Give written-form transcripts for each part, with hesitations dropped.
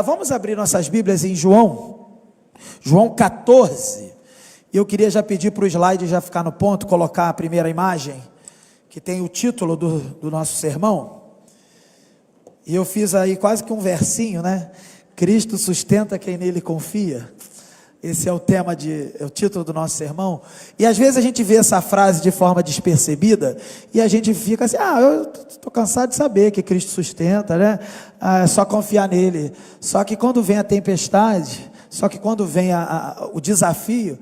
Vamos abrir nossas Bíblias em João 14. Eu queria já pedir para o slide já ficar no ponto, colocar a primeira imagem, que tem o título do nosso sermão. E eu fiz aí quase que um versinho, né? Cristo sustenta quem nele confia. Esse é o tema, é o título do nosso sermão. E às vezes a gente vê essa frase de forma despercebida e a gente fica assim, eu estou cansado de saber que Cristo sustenta, né? É só confiar nele. Só que quando vem a tempestade, só que quando vem o desafio,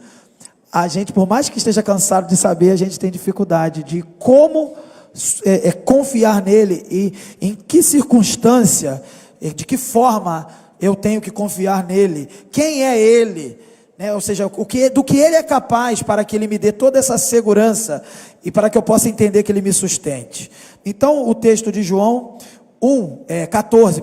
a gente, por mais que esteja cansado de saber, a gente tem dificuldade de como confiar nele e em que circunstância, de que forma eu tenho que confiar nele, quem é ele, né? Ou seja, do que ele é capaz para que ele me dê toda essa segurança e para que eu possa entender que ele me sustente. Então o texto de João 14,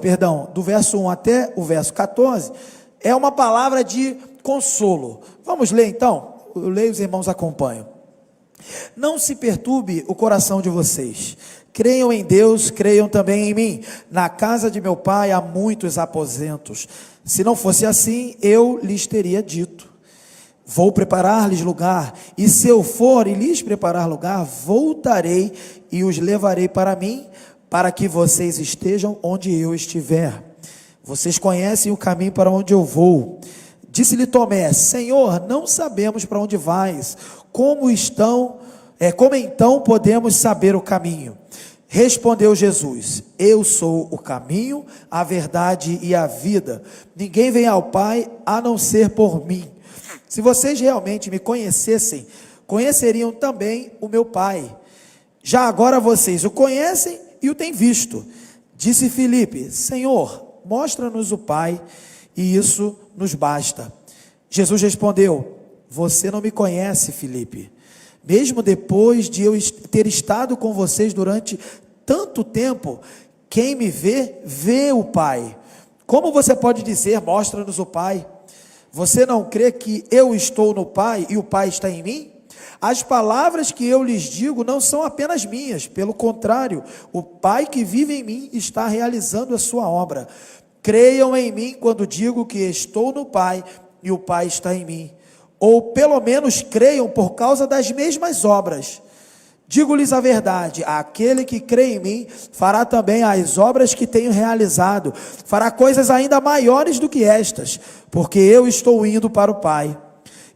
do verso 1 até o verso 14, é uma palavra de consolo. Vamos ler então? Eu leio, os irmãos acompanham. Não se perturbe o coração de vocês. Creiam em Deus, creiam também em mim. Na casa de meu pai há muitos aposentos. Se não fosse assim, eu lhes teria dito: vou preparar-lhes lugar. E se eu for e lhes preparar lugar, voltarei e os levarei para mim, para que vocês estejam onde eu estiver. Vocês conhecem o caminho para onde eu vou. Disse-lhe Tomé: Senhor, não sabemos para onde vais. Como então podemos saber o caminho? Respondeu Jesus: eu sou o caminho, a verdade e a vida. Ninguém vem ao Pai a não ser por mim. Se vocês realmente me conhecessem, conheceriam também o meu Pai. Já agora vocês o conhecem e o têm visto. Disse Filipe: Senhor, mostra-nos o Pai, e isso nos basta. Jesus respondeu: você não me conhece, Filipe. Mesmo depois de eu ter estado com vocês durante tanto tempo, quem me vê, vê o Pai. Como você pode dizer, mostra-nos o Pai? Você não crê que eu estou no Pai e o Pai está em mim? As palavras que eu lhes digo não são apenas minhas, pelo contrário, o Pai que vive em mim está realizando a sua obra. Creiam em mim quando digo que estou no Pai e o Pai está em mim. Ou pelo menos creiam por causa das mesmas obras. Digo-lhes a verdade: aquele que crê em mim fará também as obras que tenho realizado, fará coisas ainda maiores do que estas, porque eu estou indo para o Pai,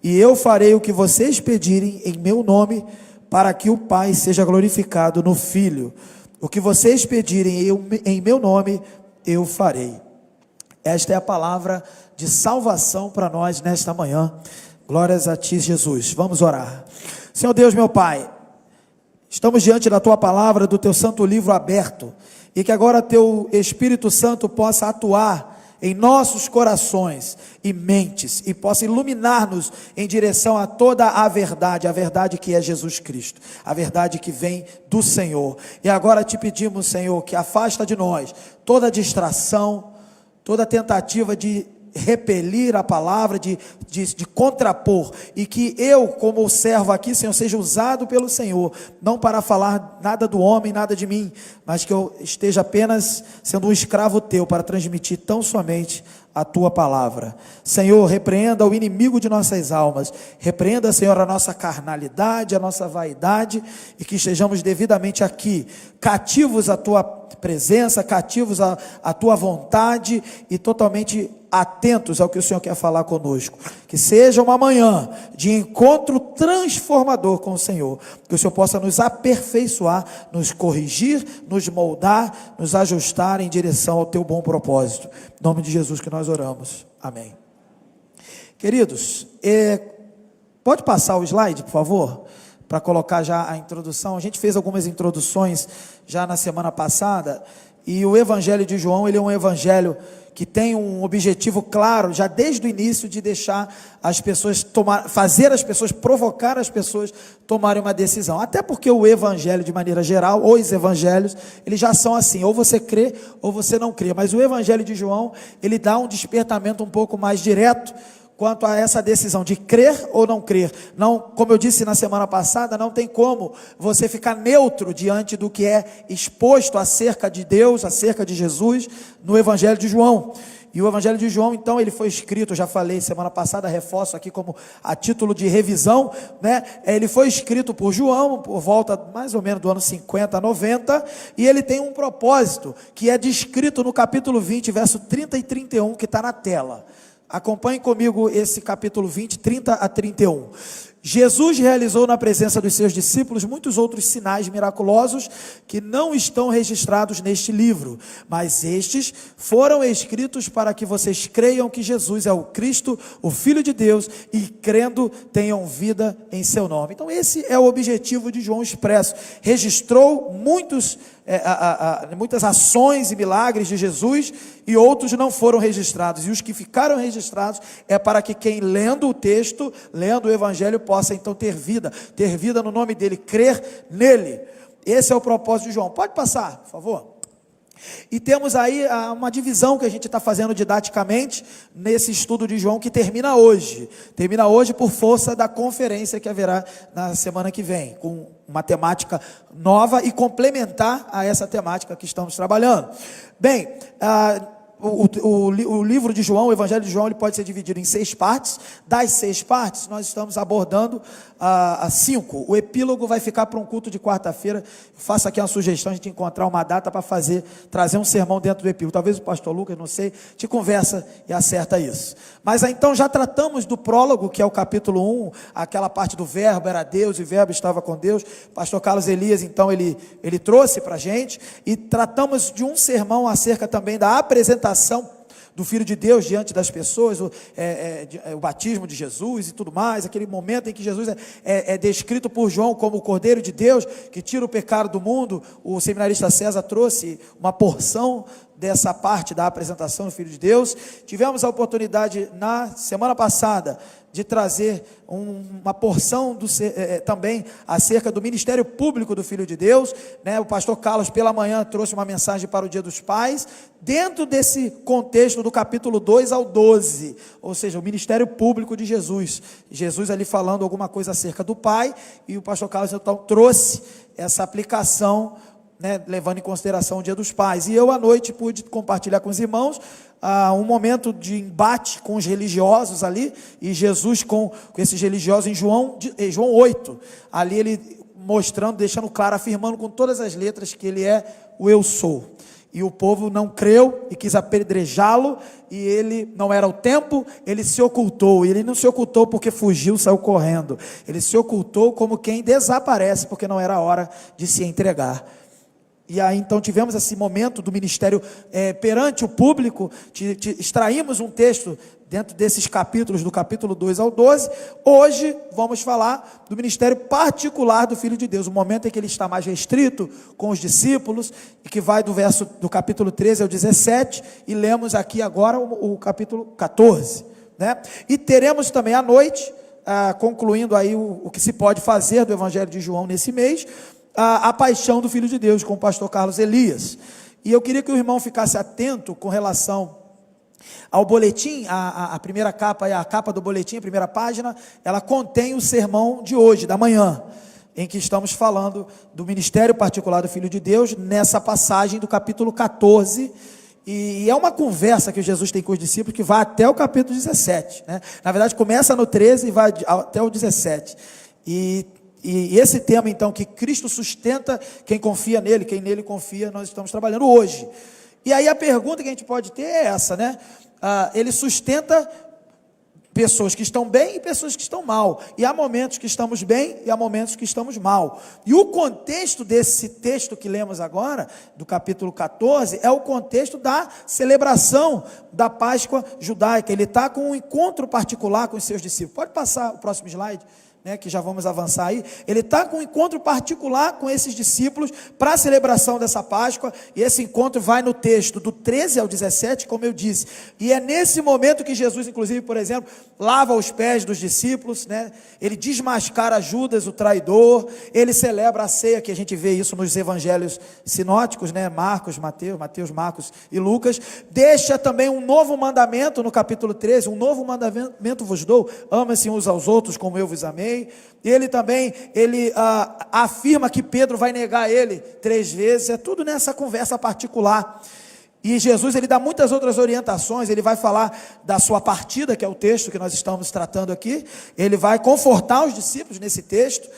e eu farei o que vocês pedirem em meu nome, para que o Pai seja glorificado no Filho. O que vocês pedirem em meu nome, eu farei. Esta é a palavra de salvação para nós nesta manhã. Glórias a ti, Jesus. Vamos orar. Senhor Deus, meu Pai, estamos diante da tua palavra, do teu santo livro aberto, e que agora teu Espírito Santo possa atuar em nossos corações e mentes, e possa iluminar-nos em direção a toda a verdade que é Jesus Cristo, a verdade que vem do Senhor. E agora te pedimos, Senhor, que afasta de nós toda distração, toda tentativa de repelir a palavra, de contrapor, e que eu, como servo aqui, Senhor, seja usado pelo Senhor, não para falar nada do homem, nada de mim, mas que eu esteja apenas sendo um escravo teu, para transmitir tão somente a tua palavra. Senhor, repreenda o inimigo de nossas almas, repreenda, Senhor, a nossa carnalidade, a nossa vaidade, e que estejamos devidamente aqui, cativos à tua presença, cativos à tua vontade, e totalmente atentos ao que o Senhor quer falar conosco. Que seja uma manhã de encontro transformador com o Senhor, que o Senhor possa nos aperfeiçoar, nos corrigir, nos moldar, nos ajustar em direção ao teu bom propósito. Em nome de Jesus que nós oramos, amém. Queridos, pode passar o slide, por favor, para colocar já a introdução. A gente fez algumas introduções já na semana passada, e o Evangelho de João, ele é um evangelho que tem um objetivo claro, já desde o início, de deixar as pessoas provocar as pessoas tomarem uma decisão. Até porque o evangelho, de maneira geral, os evangelhos, eles já são assim: ou você crê, ou você não crê. Mas o Evangelho de João, ele dá um despertamento um pouco mais direto quanto a essa decisão de crer ou não crer. Não, como eu disse na semana passada, não tem como você ficar neutro diante do que é exposto acerca de Deus, acerca de Jesus, no Evangelho de João. E o Evangelho de João, então, ele foi escrito, eu já falei semana passada, reforço aqui como a título de revisão, né? Ele foi escrito por João, por volta mais ou menos do ano 50 a 90, e ele tem um propósito, que é descrito no capítulo 20, verso 30 e 31, que está na tela. Acompanhe comigo esse capítulo 20, 30 a 31. Jesus realizou na presença dos seus discípulos muitos outros sinais miraculosos que não estão registrados neste livro, mas estes foram escritos para que vocês creiam que Jesus é o Cristo, o Filho de Deus, e crendo tenham vida em seu nome. Então esse é o objetivo de João expresso. Registrou muitas ações e milagres de Jesus, e outros não foram registrados, e os que ficaram registrados é para que quem lendo o texto, lendo o Evangelho, possa então ter vida no nome dele, crer nele. Esse é o propósito de João. Pode passar, por favor. E temos aí uma divisão que a gente está fazendo didaticamente nesse estudo de João, que termina hoje por força da conferência que haverá na semana que vem, com uma temática nova e complementar a essa temática que estamos trabalhando. Bem, o livro de João, o Evangelho de João, ele pode ser dividido em 6 partes. Das 6 partes, nós estamos abordando a 5. O epílogo vai ficar para um culto de quarta-feira. Faço aqui uma sugestão, a gente encontrar uma data para trazer um sermão dentro do epílogo. Talvez o pastor Lucas, não sei, te conversa e acerta isso. Mas então já tratamos do prólogo, que é o capítulo 1, aquela parte do verbo era Deus e o verbo estava com Deus. Pastor Carlos Elias, então, ele trouxe para a gente. E tratamos de um sermão acerca também da apresentação do Filho de Deus diante das pessoas, o batismo de Jesus e tudo mais, aquele momento em que Jesus é descrito por João como o Cordeiro de Deus, que tira o pecado do mundo. O seminarista César trouxe uma porção dessa parte da apresentação do Filho de Deus. Tivemos a oportunidade na semana passada de trazer uma porção também acerca do ministério público do Filho de Deus, né? O pastor Carlos pela manhã trouxe uma mensagem para o Dia dos Pais, dentro desse contexto do capítulo 2 ao 12, ou seja, o ministério público de Jesus ali falando alguma coisa acerca do Pai, e o pastor Carlos então trouxe essa aplicação, né, levando em consideração o Dia dos Pais. E eu à noite pude compartilhar com os irmãos um momento de embate com os religiosos ali, e Jesus com esses religiosos em João 8, ali ele mostrando, deixando claro, afirmando com todas as letras que ele é o eu sou. E o povo não creu e quis apedrejá-lo, e ele não era o tempo, ele se ocultou. E ele não se ocultou porque fugiu, saiu correndo. Ele se ocultou como quem desaparece, porque não era a hora de se entregar. E aí então tivemos esse momento do ministério perante o público. Extraímos um texto dentro desses capítulos, do capítulo 2 ao 12. Hoje vamos falar do ministério particular do Filho de Deus, o momento em que ele está mais restrito com os discípulos, e que vai do capítulo 13 ao 17, e lemos aqui agora o capítulo 14, né? E teremos também à noite, concluindo aí o que se pode fazer do Evangelho de João nesse mês, a paixão do Filho de Deus, com o pastor Carlos Elias. E eu queria que o irmão ficasse atento com relação ao boletim. A primeira capa, a capa do boletim, a primeira página, ela contém o sermão de hoje, da manhã, em que estamos falando do ministério particular do Filho de Deus, nessa passagem do capítulo 14, e é uma conversa que Jesus tem com os discípulos, que vai até o capítulo 17, né? Na verdade começa no 13 e vai até o 17, e esse tema então, que Cristo sustenta quem confia nele, quem nele confia, nós estamos trabalhando hoje. E aí a pergunta que a gente pode ter é essa, né? Ele sustenta pessoas que estão bem e pessoas que estão mal, e há momentos que estamos bem e há momentos que estamos mal. E o contexto desse texto que lemos agora, do capítulo 14, é o contexto da celebração da Páscoa judaica. Ele está com um encontro particular com os seus discípulos. Pode passar o próximo slide, né, que já vamos avançar aí. Ele está com um encontro particular com esses discípulos para a celebração dessa Páscoa, e esse encontro vai no texto do 13 ao 17, como eu disse, e é nesse momento que Jesus, inclusive, por exemplo, lava os pés dos discípulos, né? Ele desmascara Judas, o traidor, ele celebra a ceia, que a gente vê isso nos evangelhos sinóticos, né? Mateus, Marcos e Lucas. Deixa também um novo mandamento no capítulo 13, um novo mandamento vos dou, amem-se uns aos outros como eu vos amei. Ele também, afirma que Pedro vai negar ele 3 vezes. É tudo nessa conversa particular. E Jesus, ele dá muitas outras orientações. Ele vai falar da sua partida, que é o texto que nós estamos tratando aqui. Ele vai confortar os discípulos nesse texto,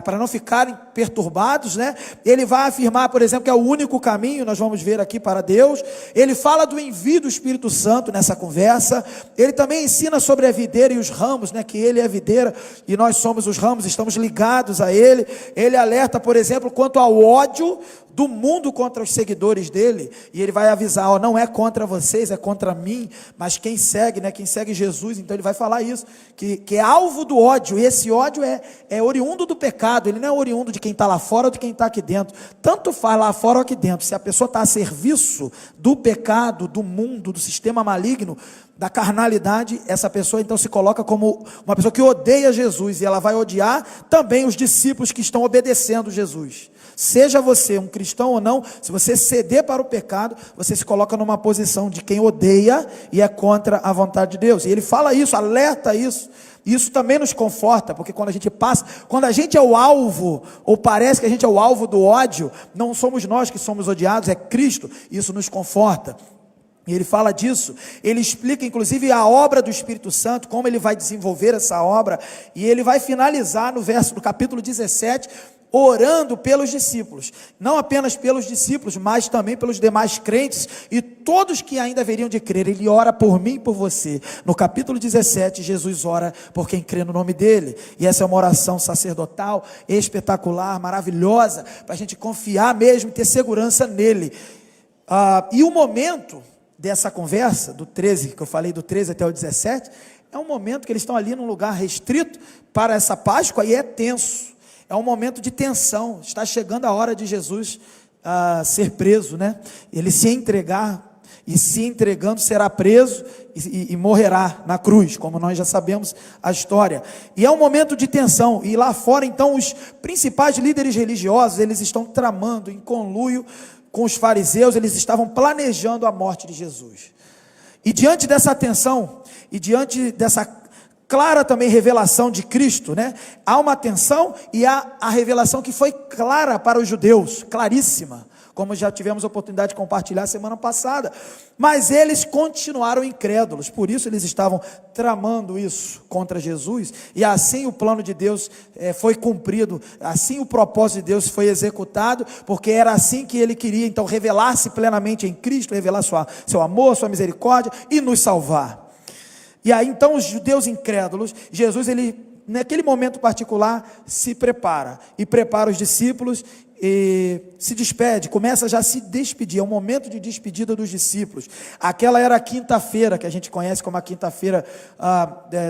para não ficarem perturbados, né? Ele vai afirmar, por exemplo, que é o único caminho, nós vamos ver aqui, para Deus. Ele fala do envio do Espírito Santo nessa conversa. Ele também ensina sobre a videira e os ramos, né? Que ele é a videira e nós somos os ramos, estamos ligados a ele. Ele alerta, por exemplo, quanto ao ódio do mundo contra os seguidores dele, e ele vai avisar, ó, não é contra vocês, é contra mim, mas quem segue, né, quem segue Jesus, então ele vai falar isso, que é alvo do ódio, e esse ódio é oriundo do pecado, ele não é oriundo de quem está lá fora ou de quem está aqui dentro, tanto faz lá fora ou aqui dentro, se a pessoa está a serviço do pecado, do mundo, do sistema maligno, da carnalidade, essa pessoa então se coloca como uma pessoa que odeia Jesus, e ela vai odiar também os discípulos que estão obedecendo Jesus. Seja você um cristão ou não, se você ceder para o pecado, você se coloca numa posição de quem odeia e é contra a vontade de Deus. E ele fala isso, alerta isso. Isso também nos conforta, porque quando a gente passa, quando a gente é o alvo, ou parece que a gente é o alvo do ódio, não somos nós que somos odiados, é Cristo. Isso nos conforta. E ele fala disso, ele explica inclusive a obra do Espírito Santo, como ele vai desenvolver essa obra, e ele vai finalizar no capítulo 17, orando pelos discípulos, não apenas pelos discípulos, mas também pelos demais crentes, e todos que ainda haveriam de crer. Ele ora por mim e por você. No capítulo 17, Jesus ora por quem crê no nome dele, e essa é uma oração sacerdotal, espetacular, maravilhosa, para a gente confiar mesmo e ter segurança nele. E o momento dessa conversa, do 13, que eu falei do 13 até o 17, é um momento que eles estão ali num lugar restrito para essa Páscoa, e é tenso, é um momento de tensão, está chegando a hora de Jesus ser preso, né? Ele se entregar, e se entregando será preso e morrerá na cruz, como nós já sabemos a história, e é um momento de tensão, e lá fora então os principais líderes religiosos, eles estão tramando em conluio com os fariseus, eles estavam planejando a morte de Jesus, e diante dessa tensão, e diante dessa clara também revelação de Cristo, né? Há uma tensão e há a revelação que foi clara para os judeus, claríssima, como já tivemos a oportunidade de compartilhar semana passada, mas eles continuaram incrédulos, por isso eles estavam tramando isso contra Jesus, e assim o plano de Deus foi cumprido, assim o propósito de Deus foi executado, porque era assim que ele queria, então, revelar-se plenamente em Cristo, revelar seu amor, sua misericórdia, e nos salvar. E aí então os judeus incrédulos, Jesus, ele naquele momento particular se prepara, e prepara os discípulos, e se despede, começa já a se despedir, é um momento de despedida dos discípulos. Aquela era a quinta-feira, que a gente conhece como a quinta-feira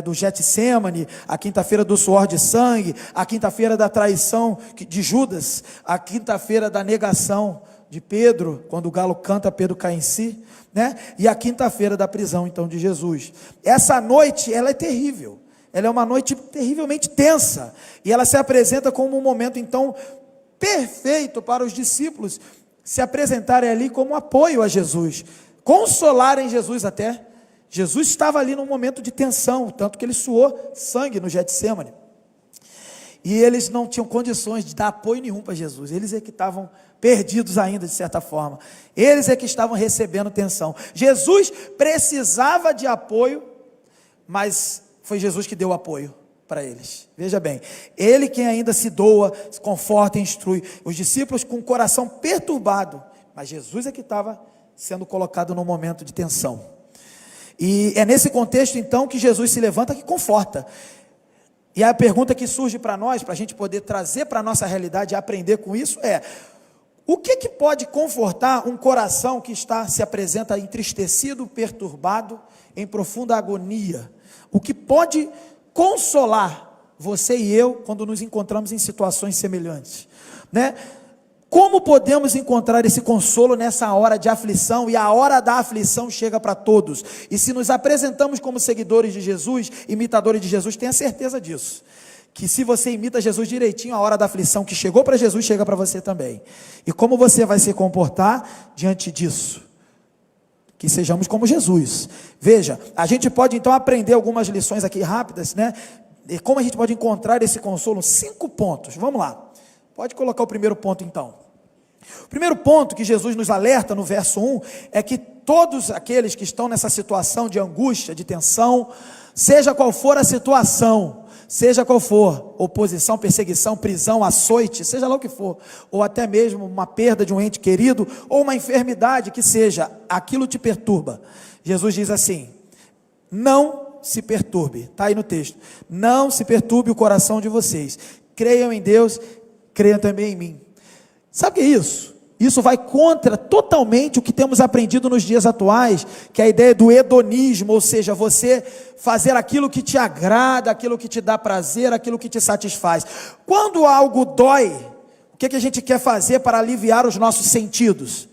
do Getsêmani, a quinta-feira do suor de sangue, a quinta-feira da traição de Judas, a quinta-feira da negação de Pedro, quando o galo canta, Pedro cai em si, né? E a quinta-feira da prisão então de Jesus. Essa noite, ela é terrível, ela é uma noite terrivelmente tensa, e ela se apresenta como um momento então perfeito para os discípulos se apresentarem ali como apoio a Jesus, consolarem Jesus até. Jesus estava ali num momento de tensão, tanto que ele suou sangue no Getsêmani, e eles não tinham condições de dar apoio nenhum para Jesus, eles é que estavam perdidos ainda de certa forma, eles é que estavam recebendo tensão. Jesus precisava de apoio, mas foi Jesus que deu apoio para eles. Veja bem, ele quem ainda se doa, se conforta e instrui, os discípulos com o coração perturbado, mas Jesus é que estava sendo colocado num momento de tensão, e é nesse contexto então que Jesus se levanta, que conforta. E a pergunta que surge para nós, para a gente poder trazer para a nossa realidade e aprender com isso é: o que pode confortar um coração que se apresenta entristecido, perturbado, em profunda agonia? O que pode consolar você e eu quando nos encontramos em situações semelhantes, né? Como podemos encontrar esse consolo nessa hora de aflição? E a hora da aflição chega para todos, e se nos apresentamos como seguidores de Jesus, imitadores de Jesus, tenha certeza disso, que se você imita Jesus direitinho, a hora da aflição que chegou para Jesus, chega para você também. E como você vai se comportar diante disso? Que sejamos como Jesus. Veja, a gente pode então aprender algumas lições aqui rápidas, né? E como a gente pode encontrar esse consolo? 5 pontos, vamos lá. Pode colocar o primeiro ponto então. O primeiro ponto que Jesus nos alerta no verso 1 é que todos aqueles que estão nessa situação de angústia, de tensão, seja qual for a situação, seja qual for, oposição, perseguição, prisão, açoite, seja lá o que for, ou até mesmo uma perda de um ente querido, ou uma enfermidade que seja, aquilo te perturba. Jesus diz assim: não se perturbe, está aí no texto, não se perturbe o coração de vocês, creiam em Deus, creiam também em mim. Sabe o que é isso? Isso vai contra totalmente o que temos aprendido nos dias atuais, que é a ideia do hedonismo, ou seja, você fazer aquilo que te agrada, aquilo que te dá prazer, aquilo que te satisfaz. Quando algo dói, o que a gente quer fazer para aliviar os nossos sentidos?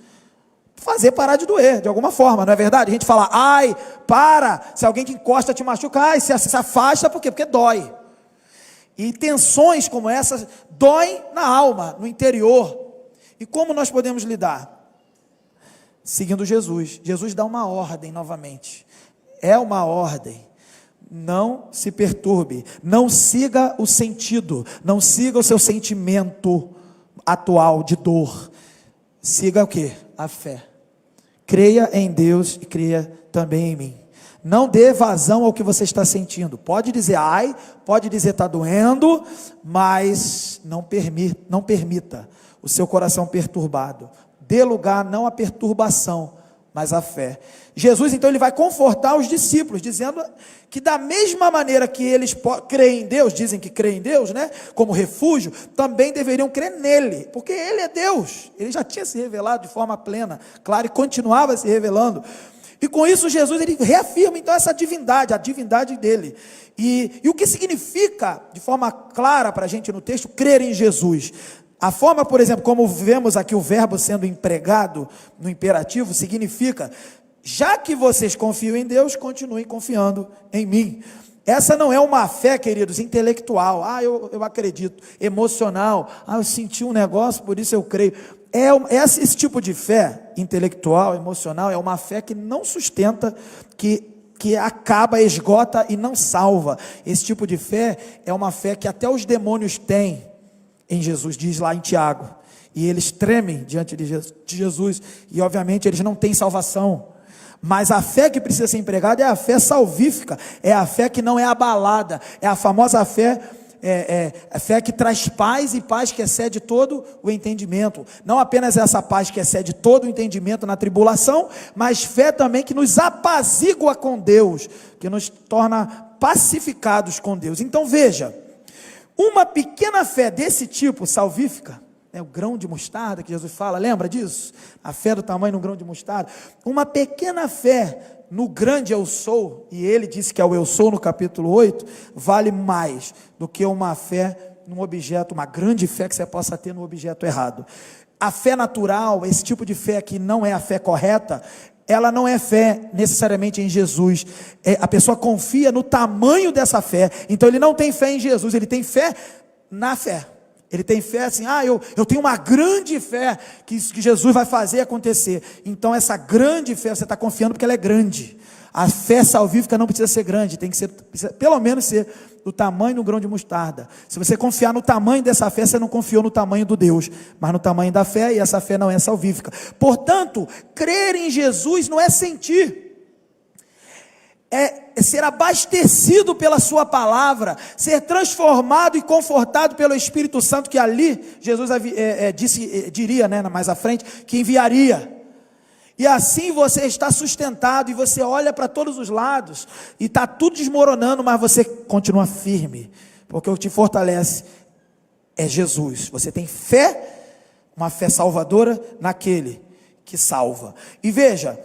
Fazer parar de doer, de alguma forma, não é verdade? A gente fala, ai, para, se alguém que encosta te machuca, ai, se afasta, por quê? Porque dói. E tensões como essas doem na alma, no interior. E como nós podemos lidar? Seguindo Jesus. Jesus dá uma ordem novamente. É uma ordem. Não se perturbe. Não siga o sentido. Não siga o seu sentimento atual de dor. Siga o quê? A fé. Creia em Deus e creia também em mim. Não dê vazão ao que você está sentindo. Pode dizer ai, pode dizer está doendo, mas não permita o seu coração perturbado. Dê lugar não à perturbação, mas à fé. Jesus então ele vai confortar os discípulos, dizendo que da mesma maneira que eles creem em Deus, dizem que creem em Deus, né, como refúgio, também deveriam crer nele, porque ele é Deus. Ele já tinha se revelado de forma plena, claro, e continuava se revelando. E com isso Jesus ele reafirma então essa divindade, a divindade dele. E o que significa, de forma clara para a gente no texto, crer em Jesus? A forma, por exemplo, como vemos aqui o verbo sendo empregado no imperativo, significa, já que vocês confiam em Deus, continuem confiando em mim. Essa não é uma fé, queridos, intelectual, eu acredito, emocional, eu senti um negócio, por isso eu creio. Esse tipo de fé intelectual, emocional, é uma fé que não sustenta, que acaba, esgota e não salva. Esse tipo de fé é uma fé que até os demônios têm em Jesus, diz lá em Tiago, e eles tremem diante de Jesus, e obviamente eles não têm salvação, mas a fé que precisa ser empregada é a fé salvífica, é a fé que não é abalada, é a famosa fé, a fé que traz paz, e paz que excede todo o entendimento, não apenas essa paz que excede todo o entendimento na tribulação, mas fé também que nos apazigua com Deus, que nos torna pacificados com Deus. Então veja, uma pequena fé desse tipo, salvífica, o grão de mostarda que Jesus fala, lembra disso? A fé do tamanho do grão de mostarda. Uma pequena fé no grande eu sou, e ele disse que é o eu sou no capítulo 8, vale mais do que uma fé num objeto, uma grande fé que você possa ter no objeto errado. A fé natural, esse tipo de fé que não é a fé correta, ela não é fé necessariamente em Jesus, a pessoa confia no tamanho dessa fé, então ele não tem fé em Jesus, ele tem fé na fé, ele tem fé assim, eu tenho uma grande fé, que Jesus vai fazer acontecer, então essa grande fé, você está confiando porque ela é grande. A fé salvífica não precisa ser grande, tem que ser, precisa, pelo menos ser do tamanho do grão de mostarda. Se você confiar no tamanho dessa fé, você não confiou no tamanho do Deus, mas no tamanho da fé, e essa fé não é salvífica. Portanto, crer em Jesus não é sentir, é ser abastecido pela sua palavra, ser transformado e confortado pelo Espírito Santo, que ali Jesus diria, mais à frente, que enviaria. E assim você está sustentado, e você olha para todos os lados, e está tudo desmoronando, mas você continua firme, porque o que te fortalece é Jesus. Você tem fé, uma fé salvadora naquele que salva. E veja,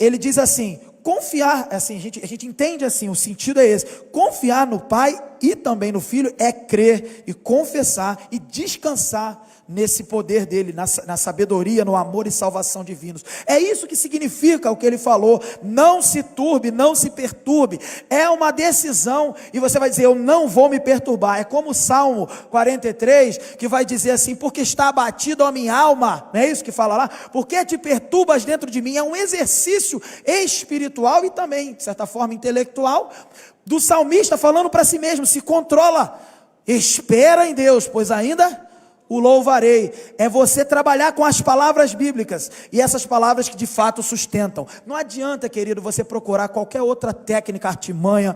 ele diz assim, confiar, assim, a gente entende assim, o sentido é esse, confiar no Pai e também no Filho é crer e confessar e descansar nesse poder dele, na sabedoria, no amor e salvação divinos. É isso que significa o que ele falou, não se turbe, não se perturbe, é uma decisão, e você vai dizer, eu não vou me perturbar. É como o Salmo 43, que vai dizer assim, porque está abatido a minha alma, não é isso que fala lá? Porque te perturbas dentro de mim? É um exercício espiritual e também, de certa forma, intelectual, do salmista falando para si mesmo, se controla, espera em Deus, pois ainda o louvarei. É você trabalhar com as palavras bíblicas, e essas palavras que de fato sustentam. Não adianta, querido, você procurar qualquer outra técnica, artimanha.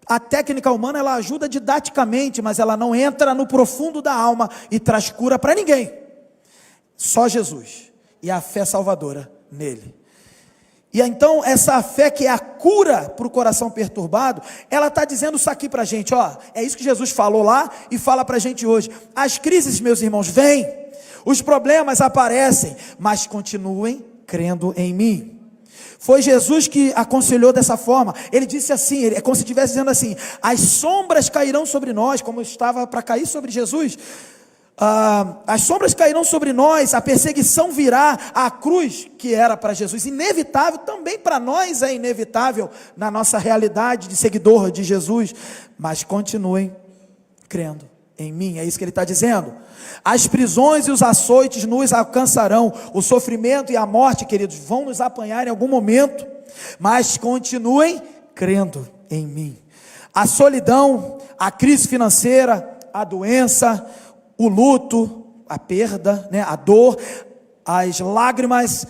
A técnica humana, ela ajuda didaticamente, mas ela não entra no profundo da alma e traz cura para ninguém. Só Jesus e a fé salvadora nele. E então essa fé que é a cura para o coração perturbado, ela está dizendo isso aqui para a gente, ó, é isso que Jesus falou lá e fala para a gente hoje. As crises, meus irmãos, vêm, os problemas aparecem, mas continuem crendo em mim. Foi Jesus que aconselhou dessa forma. Ele disse assim, é como se estivesse dizendo assim: as sombras cairão sobre nós, como estava para cair sobre Jesus. As sombras cairão sobre nós, a perseguição virá, a cruz que era para Jesus inevitável, também para nós é inevitável na nossa realidade de seguidor de Jesus, mas continuem crendo em mim, é isso que ele está dizendo. As prisões e os açoites nos alcançarão, o sofrimento e a morte, queridos, vão nos apanhar em algum momento, mas continuem crendo em mim. A solidão, a crise financeira, a doença, o luto, a perda, né, a dor, as lágrimas.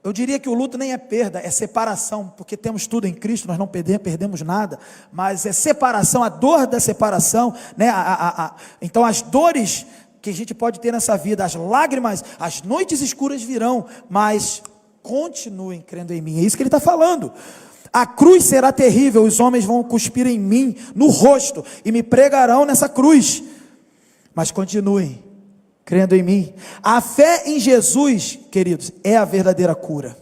Eu diria que o luto nem é perda, é separação, porque temos tudo em Cristo, nós não perdemos nada, mas é separação, a dor da separação, né? Então as dores que a gente pode ter nessa vida, as lágrimas, as noites escuras virão, mas continuem crendo em mim, é isso que ele está falando. A cruz será terrível, os homens vão cuspir em mim, no rosto, e me pregarão nessa cruz, mas continuem crendo em mim. A fé em Jesus, queridos, é a verdadeira cura.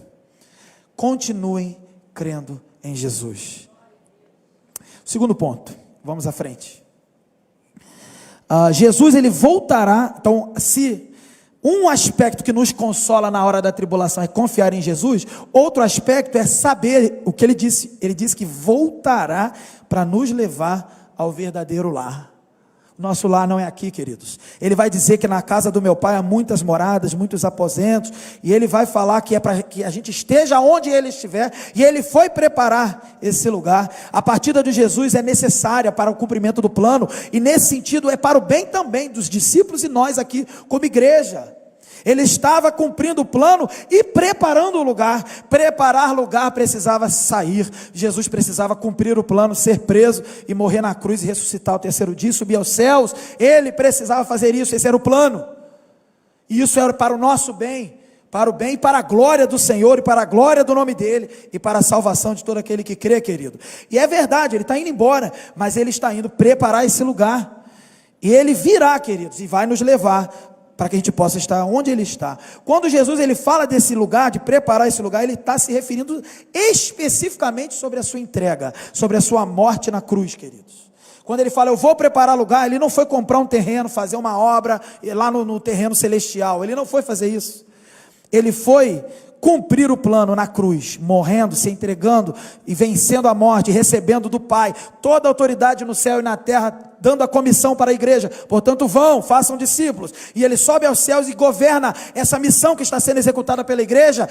Continuem crendo em Jesus. Segundo ponto, vamos à frente. Jesus, ele voltará. Então, se um aspecto que nos consola na hora da tribulação é confiar em Jesus, outro aspecto é saber o que ele disse. Ele disse que voltará para nos levar ao verdadeiro lar. Nosso lar não é aqui, queridos. Ele vai dizer que na casa do meu pai há muitas moradas, muitos aposentos, e ele vai falar que é para que a gente esteja onde ele estiver, e ele foi preparar esse lugar. A partida de Jesus é necessária para o cumprimento do plano, e nesse sentido é para o bem também dos discípulos e nós aqui como igreja. Ele estava cumprindo o plano e preparando o lugar. Preparar lugar precisava sair. Jesus precisava cumprir o plano, ser preso e morrer na cruz e ressuscitar ao terceiro dia, subir aos céus. Ele precisava fazer isso, esse era o plano. E isso era para o nosso bem, para o bem e para a glória do Senhor, e para a glória do nome dele, e para a salvação de todo aquele que crê, querido. E é verdade, ele está indo embora, mas ele está indo preparar esse lugar. E ele virá, queridos, e vai nos levar para que a gente possa estar onde ele está. Quando Jesus ele fala desse lugar, de preparar esse lugar, ele está se referindo especificamente sobre a sua entrega, sobre a sua morte na cruz, queridos. Quando ele fala, eu vou preparar lugar, ele não foi comprar um terreno, fazer uma obra lá no terreno celestial, ele não foi fazer isso. Ele foi cumprir o plano na cruz, morrendo, se entregando e vencendo a morte, recebendo do Pai toda a autoridade no céu e na terra, dando a comissão para a igreja. Portanto, vão, façam discípulos. E ele sobe aos céus e governa essa missão que está sendo executada pela igreja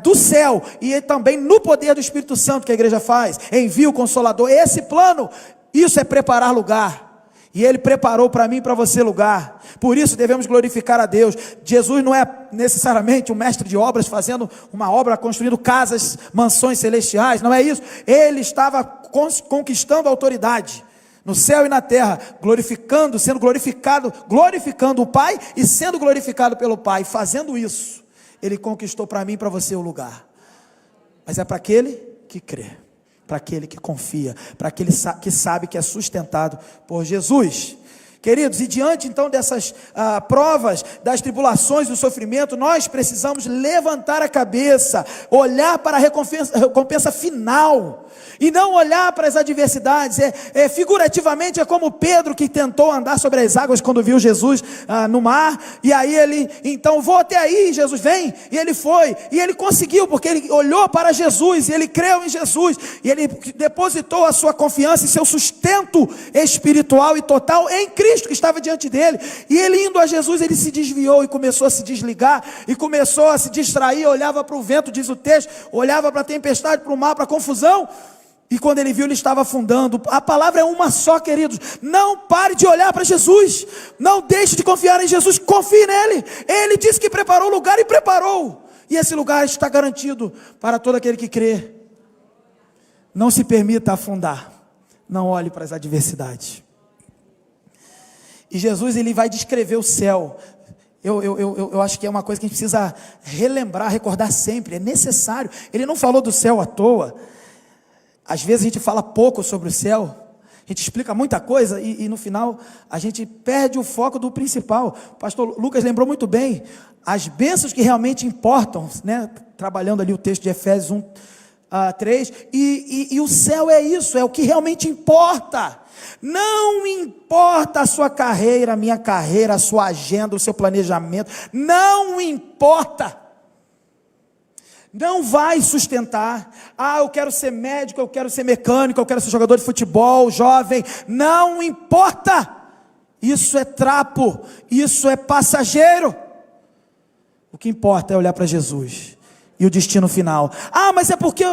do céu, e também no poder do Espírito Santo que a igreja faz, envia o Consolador. Esse plano, isso é preparar lugar. E ele preparou para mim e para você lugar. Por isso devemos glorificar a Deus. Jesus não é necessariamente um mestre de obras, fazendo uma obra, construindo casas, mansões celestiais, não é isso. Ele estava conquistando a autoridade no céu e na terra, glorificando, sendo glorificado, glorificando o Pai e sendo glorificado pelo Pai. Fazendo isso, ele conquistou para mim e para você o lugar. Mas é para aquele que crê, para aquele que confia, para aquele que sabe que é sustentado por Jesus. Queridos, e diante então dessas provas, das tribulações, do sofrimento, nós precisamos levantar a cabeça, olhar para a recompensa final, e não olhar para as adversidades. Figurativamente é como Pedro, que tentou andar sobre as águas quando viu Jesus no mar, e aí ele, então vou até aí, Jesus vem, e ele foi, e ele conseguiu, porque ele olhou para Jesus, e ele creu em Jesus, e ele depositou a sua confiança e seu sustento espiritual e total em Cristo, que estava diante dele. E ele indo a Jesus, ele se desviou e começou a se desligar, e começou a se distrair, olhava para o vento, diz o texto, olhava para a tempestade, para o mar, para a confusão, E quando ele viu, ele estava afundando. A palavra é uma só, queridos. Não pare de olhar para Jesus. Não deixe de confiar em Jesus. Confie nele. Ele disse que preparou o lugar e preparou. E esse lugar está garantido para todo aquele que crê. Não se permita afundar. Não olhe para as adversidades. E Jesus, ele vai descrever o céu. Eu acho que é uma coisa que a gente precisa relembrar, recordar sempre. É necessário. Ele não falou do céu à toa. Às vezes a gente fala pouco sobre o céu, a gente explica muita coisa e no final a gente perde o foco do principal. O pastor Lucas lembrou muito bem, as bênçãos que realmente importam, né? Trabalhando ali o texto de Efésios 1, 3, e o céu é isso, é o que realmente importa. Não importa a sua carreira, a minha carreira, a sua agenda, o seu planejamento, não importa. Não vai sustentar. Eu quero ser médico, eu quero ser mecânico, eu quero ser jogador de futebol, jovem. Não importa. Isso é trapo, isso é passageiro. O que importa é olhar para Jesus e o destino final. Mas é porque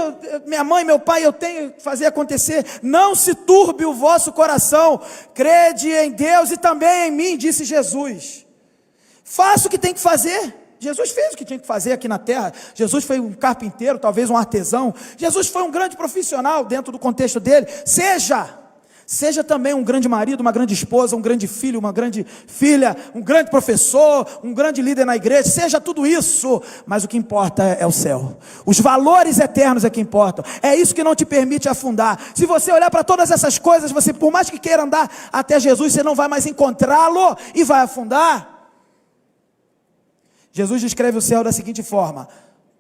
minha mãe, meu pai, eu tenho que fazer acontecer. Não se turbe o vosso coração. Crede em Deus e também em mim, disse Jesus. Faça o que tem que fazer. Jesus fez o que tinha que fazer aqui na terra. Jesus foi um carpinteiro, talvez um artesão. Jesus foi um grande profissional dentro do contexto dele. Seja também um grande marido, uma grande esposa, um grande filho, uma grande filha, um grande professor, um grande líder na igreja. Seja tudo isso, mas o que importa é o céu. Os valores eternos é que importam. É isso que não te permite afundar. Se você olhar para todas essas coisas, você, por mais que queira andar até Jesus, você não vai mais encontrá-lo e vai afundar. Jesus descreve o céu da seguinte forma.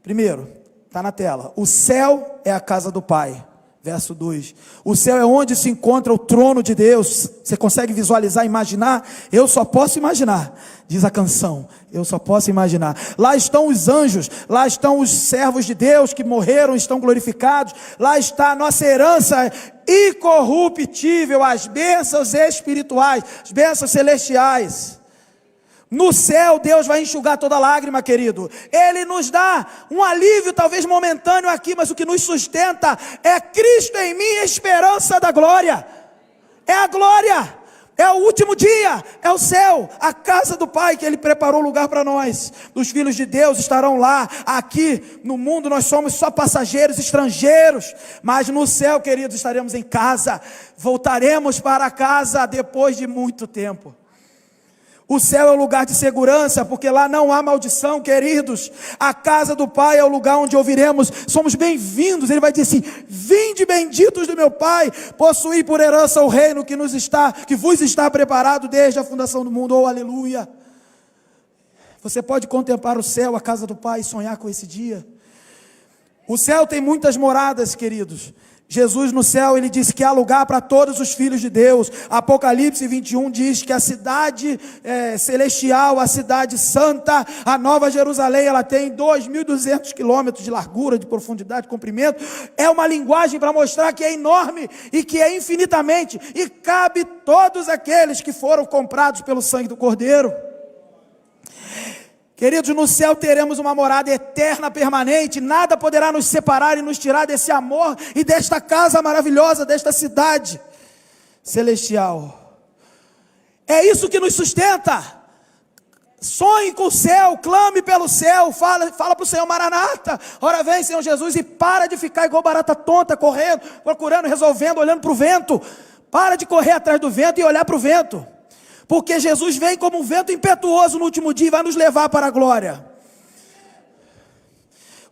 Primeiro, está na tela. O céu é a casa do Pai. Verso 2. O céu é onde se encontra o trono de Deus. Você consegue visualizar, imaginar? Eu só posso imaginar. Diz a canção. Eu só posso imaginar. Lá estão os anjos. Lá estão os servos de Deus que morreram, estão glorificados. Lá está a nossa herança incorruptível. As bênçãos espirituais. As bênçãos celestiais. No céu, Deus vai enxugar toda lágrima, querido. Ele nos dá um alívio, talvez momentâneo aqui, mas o que nos sustenta é Cristo em mim, a esperança da glória. É a glória, é o último dia, é o céu, a casa do Pai, que Ele preparou lugar para nós. Os filhos de Deus estarão lá. Aqui no mundo nós somos só passageiros, estrangeiros, mas no céu, queridos, estaremos em casa. Voltaremos para casa depois de muito tempo. O céu é o lugar de segurança, porque lá não há maldição, queridos. A casa do Pai é o lugar onde ouviremos, somos bem-vindos. Ele vai dizer assim: vinde benditos do meu Pai, possuí por herança o reino que vos está preparado desde a fundação do mundo. Oh, aleluia. Você pode contemplar o céu, a casa do Pai, e sonhar com esse dia. O céu tem muitas moradas, queridos. Jesus no céu, ele disse que há lugar para todos os filhos de Deus. Apocalipse 21 diz que a cidade celestial, a cidade santa, a Nova Jerusalém, ela tem 2.200 quilômetros de largura, de profundidade, de comprimento. É uma linguagem para mostrar que é enorme e que é infinitamente, e cabe todos aqueles que foram comprados pelo sangue do Cordeiro. Queridos, no céu teremos uma morada eterna, permanente. Nada poderá nos separar e nos tirar desse amor e desta casa maravilhosa, desta cidade celestial. É isso que nos sustenta. Sonhe com o céu, clame pelo céu, fala para o Senhor: Maranata, ora vem, Senhor Jesus, e para de ficar igual barata tonta, correndo, procurando, resolvendo, olhando para o vento. Para de correr atrás do vento e olhar para o vento. Porque Jesus vem como um vento impetuoso no último dia e vai nos levar para a glória.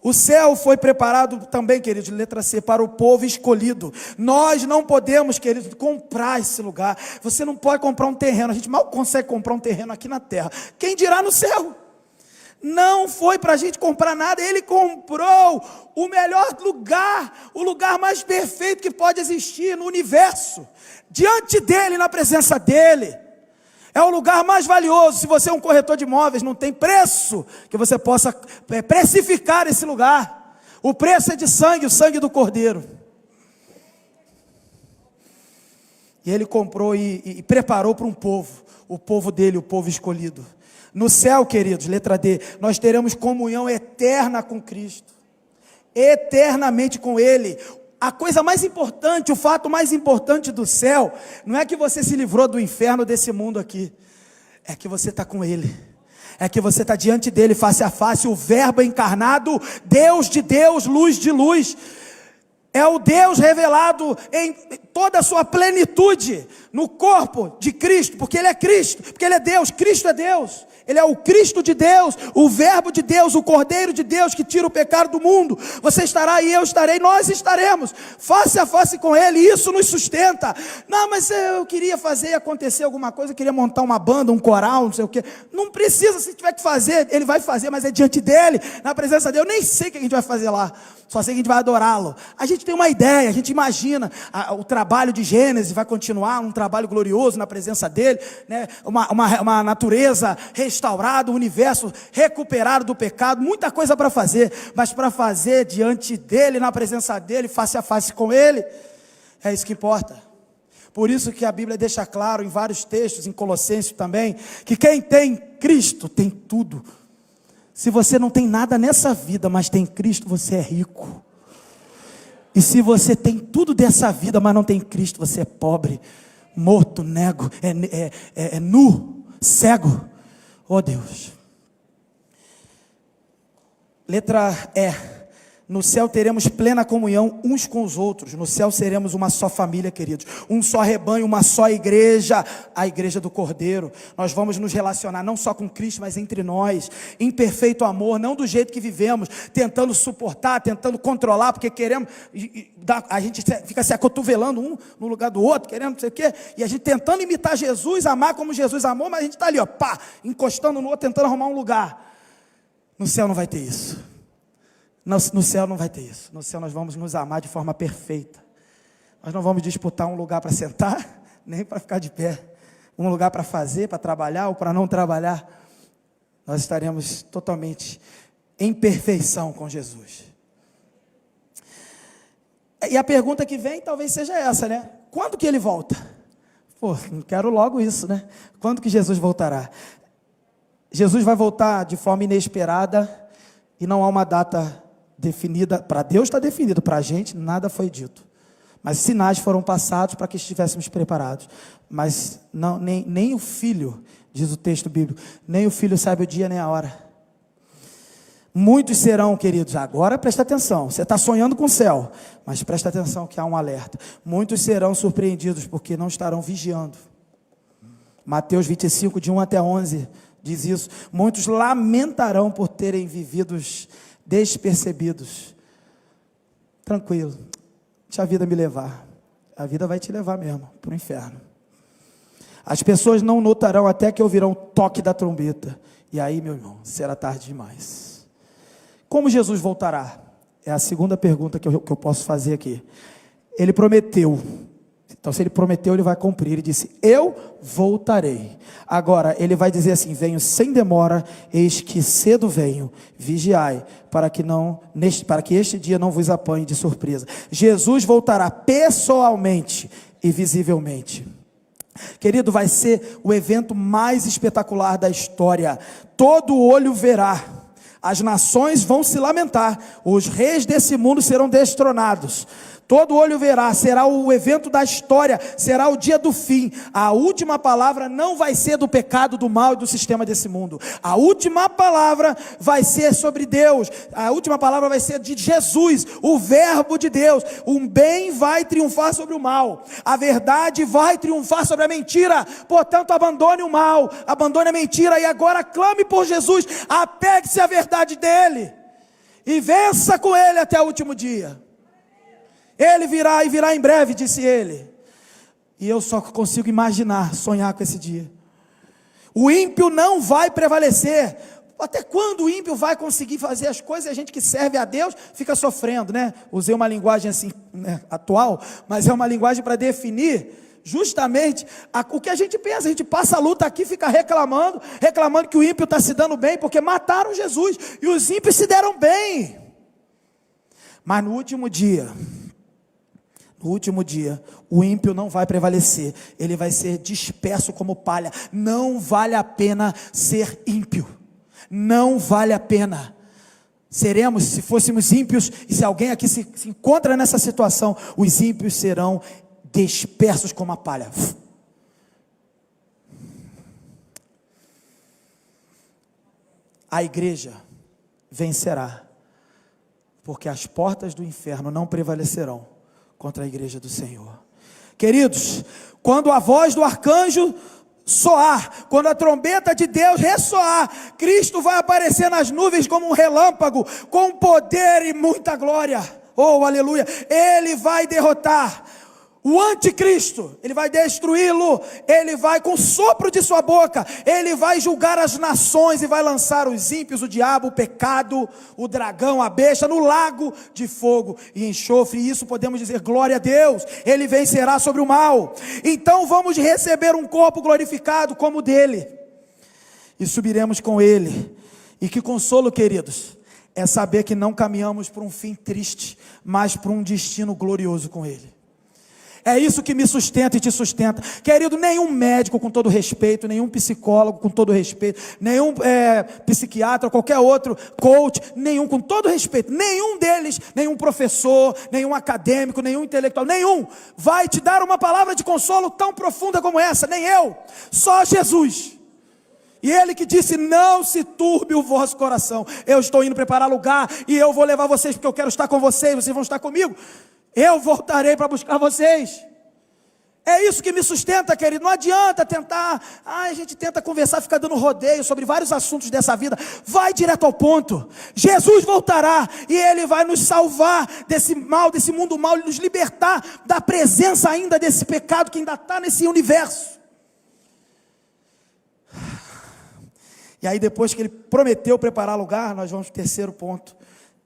O céu foi preparado também, queridos, letra C, para o povo escolhido. Nós não podemos, queridos, comprar esse lugar. Você não pode comprar um terreno. A gente mal consegue comprar um terreno aqui na terra. Quem dirá no céu? Não foi para a gente comprar nada. Ele comprou o melhor lugar, o lugar mais perfeito que pode existir no universo. Diante dele, na presença dele. É o lugar mais valioso. Se você é um corretor de imóveis, não tem preço que você possa precificar esse lugar. O preço é de sangue, o sangue do Cordeiro. E ele comprou e preparou para um povo, o povo dele, o povo escolhido. No céu, queridos, letra D, nós teremos comunhão eterna com Cristo. Eternamente com Ele. A coisa mais importante, o fato mais importante do céu, não é que você se livrou do inferno desse mundo aqui, é que você está com Ele, é que você está diante dEle, face a face, o Verbo encarnado, Deus de Deus, luz de luz, é o Deus revelado em toda a sua plenitude, no corpo de Cristo, porque Ele é Cristo, porque Ele é Deus, Cristo é Deus, Ele é o Cristo de Deus, o Verbo de Deus, o Cordeiro de Deus que tira o pecado do mundo. Você estará e eu estarei, nós estaremos face a face com Ele, e isso nos sustenta. Não, mas eu queria fazer acontecer alguma coisa, eu queria montar uma banda, um coral, não sei o quê. Não precisa, se tiver que fazer, Ele vai fazer, mas é diante dEle, na presença dEle. Eu nem sei o que a gente vai fazer lá, só sei que a gente vai adorá-lo. A gente tem uma ideia, a gente imagina, o trabalho de Gênesis vai continuar, um trabalho glorioso na presença dEle, né? uma natureza restaurada, um universo recuperado do pecado, muita coisa para fazer, mas para fazer diante dEle, na presença dEle, face a face com Ele, é isso que importa. Por isso que a Bíblia deixa claro em vários textos, em Colossenses também, que quem tem Cristo tem tudo. Se você não tem nada nessa vida, mas tem Cristo, você é rico. E se você tem tudo dessa vida, mas não tem Cristo, você é pobre, morto, nego, nu, cego. Oh Deus. Letra E. No céu teremos plena comunhão uns com os outros. No céu seremos uma só família, queridos. Um só rebanho, uma só igreja. A igreja do Cordeiro. Nós vamos nos relacionar não só com Cristo, mas entre nós. Em perfeito amor, não do jeito que vivemos. Tentando suportar, tentando controlar, porque queremos... A gente fica se acotovelando um no lugar do outro, querendo não sei o quê. E a gente tentando imitar Jesus, amar como Jesus amou, mas a gente está ali, ó, pá, encostando no outro, tentando arrumar um lugar. No céu não vai ter isso. No céu não vai ter isso. No céu nós vamos nos amar de forma perfeita. Nós não vamos disputar um lugar para sentar, nem para ficar de pé. Um lugar para fazer, para trabalhar ou para não trabalhar. Nós estaremos totalmente em perfeição com Jesus. E a pergunta que vem talvez seja essa, né? Quando que Ele volta? Pô, não quero logo isso, né? Quando que Jesus voltará? Jesus vai voltar de forma inesperada e não há uma data definida. Para Deus está definido, para a gente nada foi dito. Mas sinais foram passados para que estivéssemos preparados. Mas não, nem o filho, diz o texto bíblico, nem o filho sabe o dia nem a hora. Muitos serão, queridos, agora presta atenção, você está sonhando com o céu, mas presta atenção que há um alerta. Muitos serão surpreendidos porque não estarão vigiando. Mateus 25, de 1 até 11, diz isso. Muitos lamentarão por terem vivido despercebidos. Tranquilo, deixa a vida me levar. A vida vai te levar mesmo para o inferno. As pessoas não notarão até que ouvirão o toque da trombeta. E aí, meu irmão, será tarde demais. Como Jesus voltará? É a segunda pergunta que eu posso fazer aqui. Ele prometeu. Então, se Ele prometeu, Ele vai cumprir. Ele disse, eu voltarei. Agora, Ele vai dizer assim, venho sem demora, eis que cedo venho, vigiai, para que este dia não vos apanhe de surpresa. Jesus voltará pessoalmente e visivelmente. Querido, vai ser o evento mais espetacular da história. Todo olho verá. As nações vão se lamentar, os reis desse mundo serão destronados, todo olho verá, será o evento da história, será o dia do fim. A última palavra não vai ser do pecado, do mal e do sistema desse mundo. A última palavra vai ser sobre Deus, a última palavra vai ser de Jesus, o Verbo de Deus. O bem vai triunfar sobre o mal, a verdade vai triunfar sobre a mentira. Portanto, abandone o mal, abandone a mentira e agora clame por Jesus, apegue-se à verdade dele e vença com ele até o último dia. Ele virá e virá em breve, disse ele. E eu só consigo imaginar, sonhar com esse dia. O ímpio não vai prevalecer. Até quando o ímpio vai conseguir fazer as coisas? E a gente que serve a Deus fica sofrendo, né? Usei uma linguagem assim, né, atual, mas é uma linguagem para definir justamente o que a gente pensa. A gente passa a luta aqui, fica reclamando que o ímpio está se dando bem, porque mataram Jesus, e os ímpios se deram bem. Mas no último dia, o ímpio não vai prevalecer, ele vai ser disperso como palha. Não vale a pena ser ímpio, não vale a pena. seremos, se fôssemos ímpios, e se alguém aqui se encontra nessa situação, os ímpios serão dispersos como a palha. A igreja vencerá, porque as portas do inferno não prevalecerão contra a igreja do Senhor. Queridos, quando a voz do arcanjo soar, quando a trombeta de Deus ressoar, Cristo vai aparecer nas nuvens como um relâmpago, com poder e muita glória. Oh, aleluia! Ele vai derrotar o anticristo, ele vai destruí-lo, ele vai com o sopro de sua boca, ele vai julgar as nações e vai lançar os ímpios, o diabo, o pecado, o dragão, a besta, no lago de fogo e enxofre. E isso podemos dizer, glória a Deus, ele vencerá sobre o mal. Então vamos receber um corpo glorificado como o dele, e subiremos com ele. E que consolo, queridos, é saber que não caminhamos para um fim triste, mas para um destino glorioso com ele. É isso que me sustenta e te sustenta. Querido, nenhum médico, com todo respeito, nenhum psicólogo, com todo respeito, nenhum psiquiatra, qualquer outro, coach, nenhum, com todo respeito, nenhum deles, nenhum professor, nenhum acadêmico, nenhum intelectual, nenhum, vai te dar uma palavra de consolo tão profunda como essa, nem eu, só Jesus. E ele que disse, não se turbe o vosso coração, eu estou indo preparar lugar, e eu vou levar vocês, porque eu quero estar com vocês, vocês vão estar comigo. Eu voltarei para buscar vocês. É isso que me sustenta, querido. Não adianta tentar, a gente tenta conversar, fica dando rodeio sobre vários assuntos dessa vida. Vai direto ao ponto. Jesus voltará e ele vai nos salvar desse mal, desse mundo mal, e nos libertar da presença ainda desse pecado que ainda está nesse universo. E aí, depois que ele prometeu preparar lugar, nós vamos para o terceiro ponto.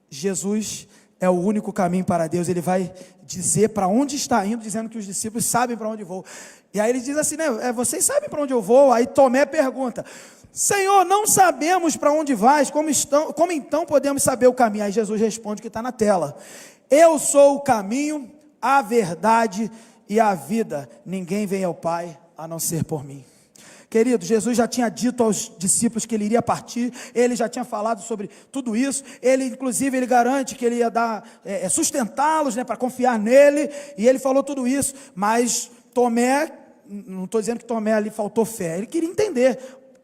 Jesus é o único caminho para Deus. Ele vai dizer para onde está indo, dizendo que os discípulos sabem para onde vou. E aí ele diz assim, né? Vocês sabem para onde eu vou? Aí Tomé pergunta, Senhor, não sabemos para onde vais, como então podemos saber o caminho? Aí Jesus responde, que está na tela, eu sou o caminho, a verdade e a vida, ninguém vem ao Pai a não ser por mim. Querido, Jesus já tinha dito aos discípulos que ele iria partir, ele já tinha falado sobre tudo isso, ele inclusive ele garante que ele ia dar, sustentá-los, né, para confiar nele, e ele falou tudo isso, mas Tomé, não estou dizendo que Tomé ali faltou fé, ele queria entender,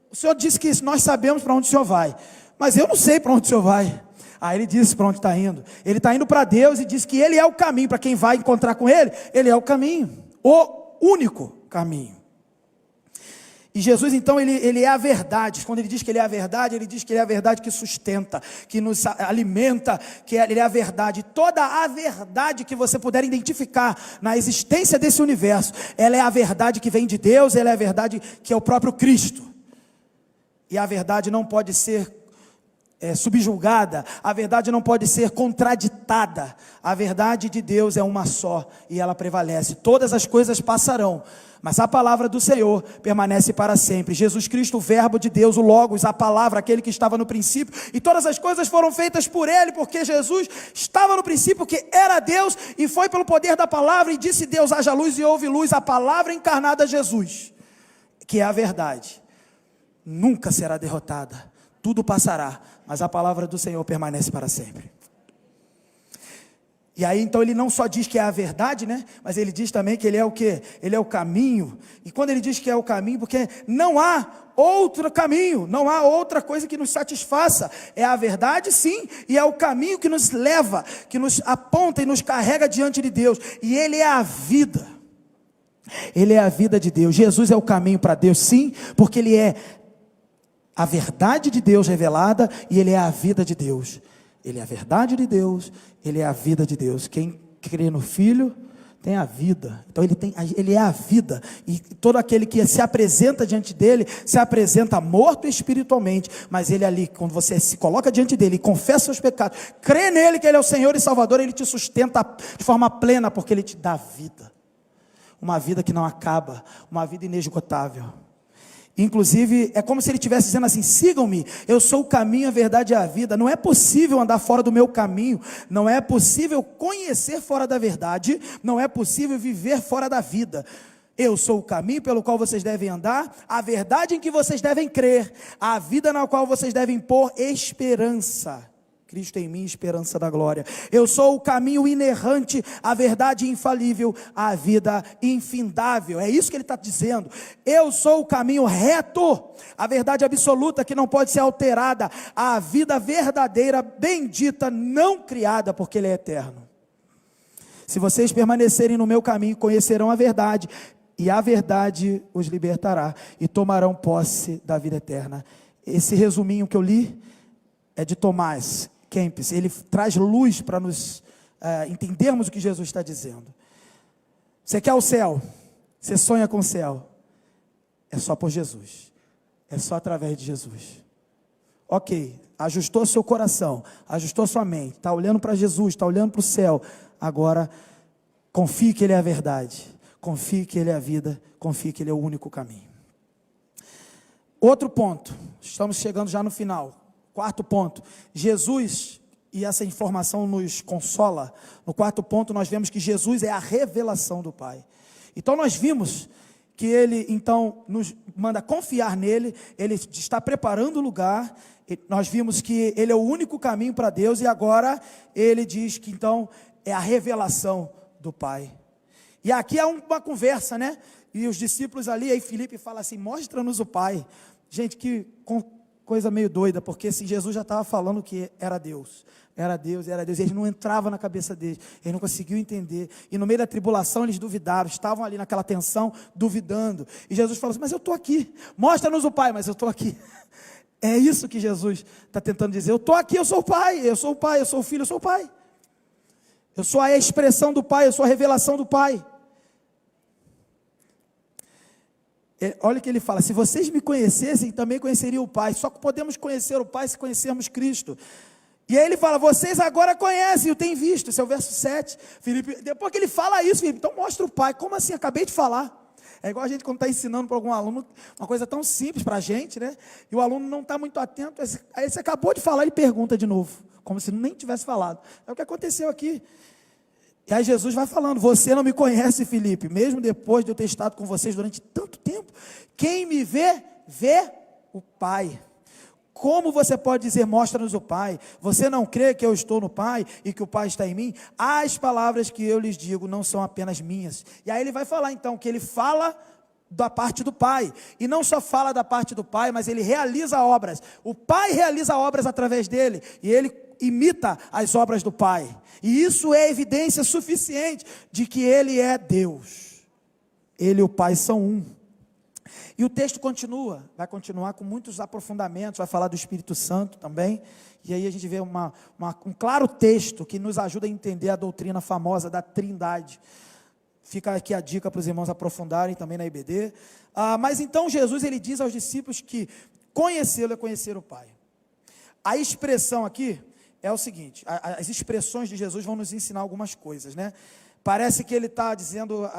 o Senhor disse que nós sabemos para onde o Senhor vai, mas eu não sei para onde o Senhor vai. Aí ele disse para onde está indo, ele está indo para Deus e diz que ele é o caminho, para quem vai encontrar com ele, ele é o caminho, o único caminho. E Jesus então ele é a verdade. Quando ele diz que ele é a verdade, ele diz que ele é a verdade que sustenta, que nos alimenta, que ele é a verdade. Toda a verdade que você puder identificar na existência desse universo, ela é a verdade que vem de Deus, ela é a verdade que é o próprio Cristo. E a verdade não pode ser subjulgada, a verdade não pode ser contraditada. A verdade de Deus é uma só e ela prevalece. Todas as coisas passarão, mas a palavra do Senhor permanece para sempre. Jesus Cristo, o verbo de Deus, o Logos, a palavra, aquele que estava no princípio, e todas as coisas foram feitas por ele, porque Jesus estava no princípio, que era Deus, e foi pelo poder da palavra, e disse Deus, haja luz, e houve luz. A palavra encarnada, Jesus, que é a verdade, nunca será derrotada. Tudo passará, mas a palavra do Senhor permanece para sempre. E aí então ele não só diz que é a verdade, né? Mas ele diz também que ele é o quê? Ele é o caminho. E quando ele diz que é o caminho, porque não há outro caminho, não há outra coisa que nos satisfaça. É a verdade, sim, e é o caminho que nos leva, que nos aponta e nos carrega diante de Deus. E ele é a vida. Ele é a vida de Deus. Jesus é o caminho para Deus, sim, porque ele é a verdade de Deus revelada, e ele é a vida de Deus. Ele é a verdade de Deus, ele é a vida de Deus. Quem crê no Filho tem a vida. Então ele é a vida, e todo aquele que se apresenta diante dele, se apresenta morto espiritualmente, mas ele ali, quando você se coloca diante dele e confessa seus pecados, crê nele que ele é o Senhor e Salvador, ele te sustenta de forma plena, porque ele te dá vida, uma vida que não acaba, uma vida inesgotável. Inclusive, é como se ele estivesse dizendo assim, sigam-me, eu sou o caminho, a verdade e a vida. Não é possível andar fora do meu caminho, não é possível conhecer fora da verdade, não é possível viver fora da vida. Eu sou o caminho pelo qual vocês devem andar, a verdade em que vocês devem crer, a vida na qual vocês devem pôr esperança. Cristo em mim, esperança da glória. Eu sou o caminho inerrante, a verdade infalível, a vida infindável. É isso que ele está dizendo. Eu sou o caminho reto, a verdade absoluta que não pode ser alterada, a vida verdadeira, bendita, não criada, porque ele é eterno. Se vocês permanecerem no meu caminho, conhecerão a verdade, e a verdade os libertará, e tomarão posse da vida eterna. Esse resuminho que eu li é de Tomás Kempis. Ele traz luz para nos entendermos o que Jesus está dizendo. Você quer o céu? Você sonha com o céu? É só por Jesus, é só através de Jesus. Ok, ajustou seu coração, ajustou sua mente, está olhando para Jesus, está olhando para o céu. Agora, confie que ele é a verdade, confie que ele é a vida, confie que ele é o único caminho. Outro ponto, estamos chegando já no final. Quarto ponto, Jesus, e essa informação nos consola. No quarto ponto nós vemos que Jesus é a revelação do Pai. Então nós vimos que ele então nos manda confiar nele, ele está preparando o lugar. Nós vimos que ele é o único caminho para Deus, e agora ele diz que então é a revelação do Pai. E aqui há uma conversa, né? E os discípulos ali, aí Filipe fala assim: mostra-nos o Pai. Gente, que coisa meio doida, porque assim, Jesus já estava falando que era Deus, era Deus, era Deus, e eles não entravam na cabeça deles, eles não conseguiam entender, e no meio da tribulação eles duvidaram, estavam ali naquela tensão, duvidando, e Jesus falou assim: mas eu estou aqui, mostra-nos o Pai, mas eu estou aqui. É isso que Jesus está tentando dizer: eu estou aqui, eu sou o Pai, eu sou o Pai, eu sou o Filho, eu sou o Pai, eu sou a expressão do Pai, eu sou a revelação do Pai. Olha o que ele fala: se vocês me conhecessem, também conheceriam o Pai. Só que podemos conhecer o Pai se conhecermos Cristo. E aí ele fala: vocês agora conhecem, o têm visto. Esse é o verso 7. Filipe, depois que ele fala isso, Filipe, então mostra o Pai. Como assim? Acabei de falar. É igual a gente quando está ensinando para algum aluno uma coisa tão simples para a gente, né? E o aluno não está muito atento. Aí você acabou de falar e pergunta de novo, como se nem tivesse falado. É o que aconteceu aqui. E aí Jesus vai falando: você não me conhece, Filipe, mesmo depois de eu ter estado com vocês durante tanto tempo. Quem me vê, vê o Pai. Como você pode dizer: mostra-nos o Pai? Você não crê que eu estou no Pai e que o Pai está em mim? As palavras que eu lhes digo não são apenas minhas. E aí ele vai falar então que ele fala da parte do Pai, e não só fala da parte do Pai, mas ele realiza obras. O Pai realiza obras através dele, e ele imita as obras do Pai, e isso é evidência suficiente de que ele é Deus. Ele e o Pai são um. E o texto continua, vai continuar com muitos aprofundamentos, vai falar do Espírito Santo também, e aí a gente vê um claro texto que nos ajuda a entender a doutrina famosa da Trindade. Fica aqui a dica para os irmãos aprofundarem também na IBD. Mas então Jesus, ele diz aos discípulos que conhecê-lo é conhecer o Pai. A expressão aqui é o seguinte: as expressões de Jesus vão nos ensinar algumas coisas, né? Parece que ele está dizendo,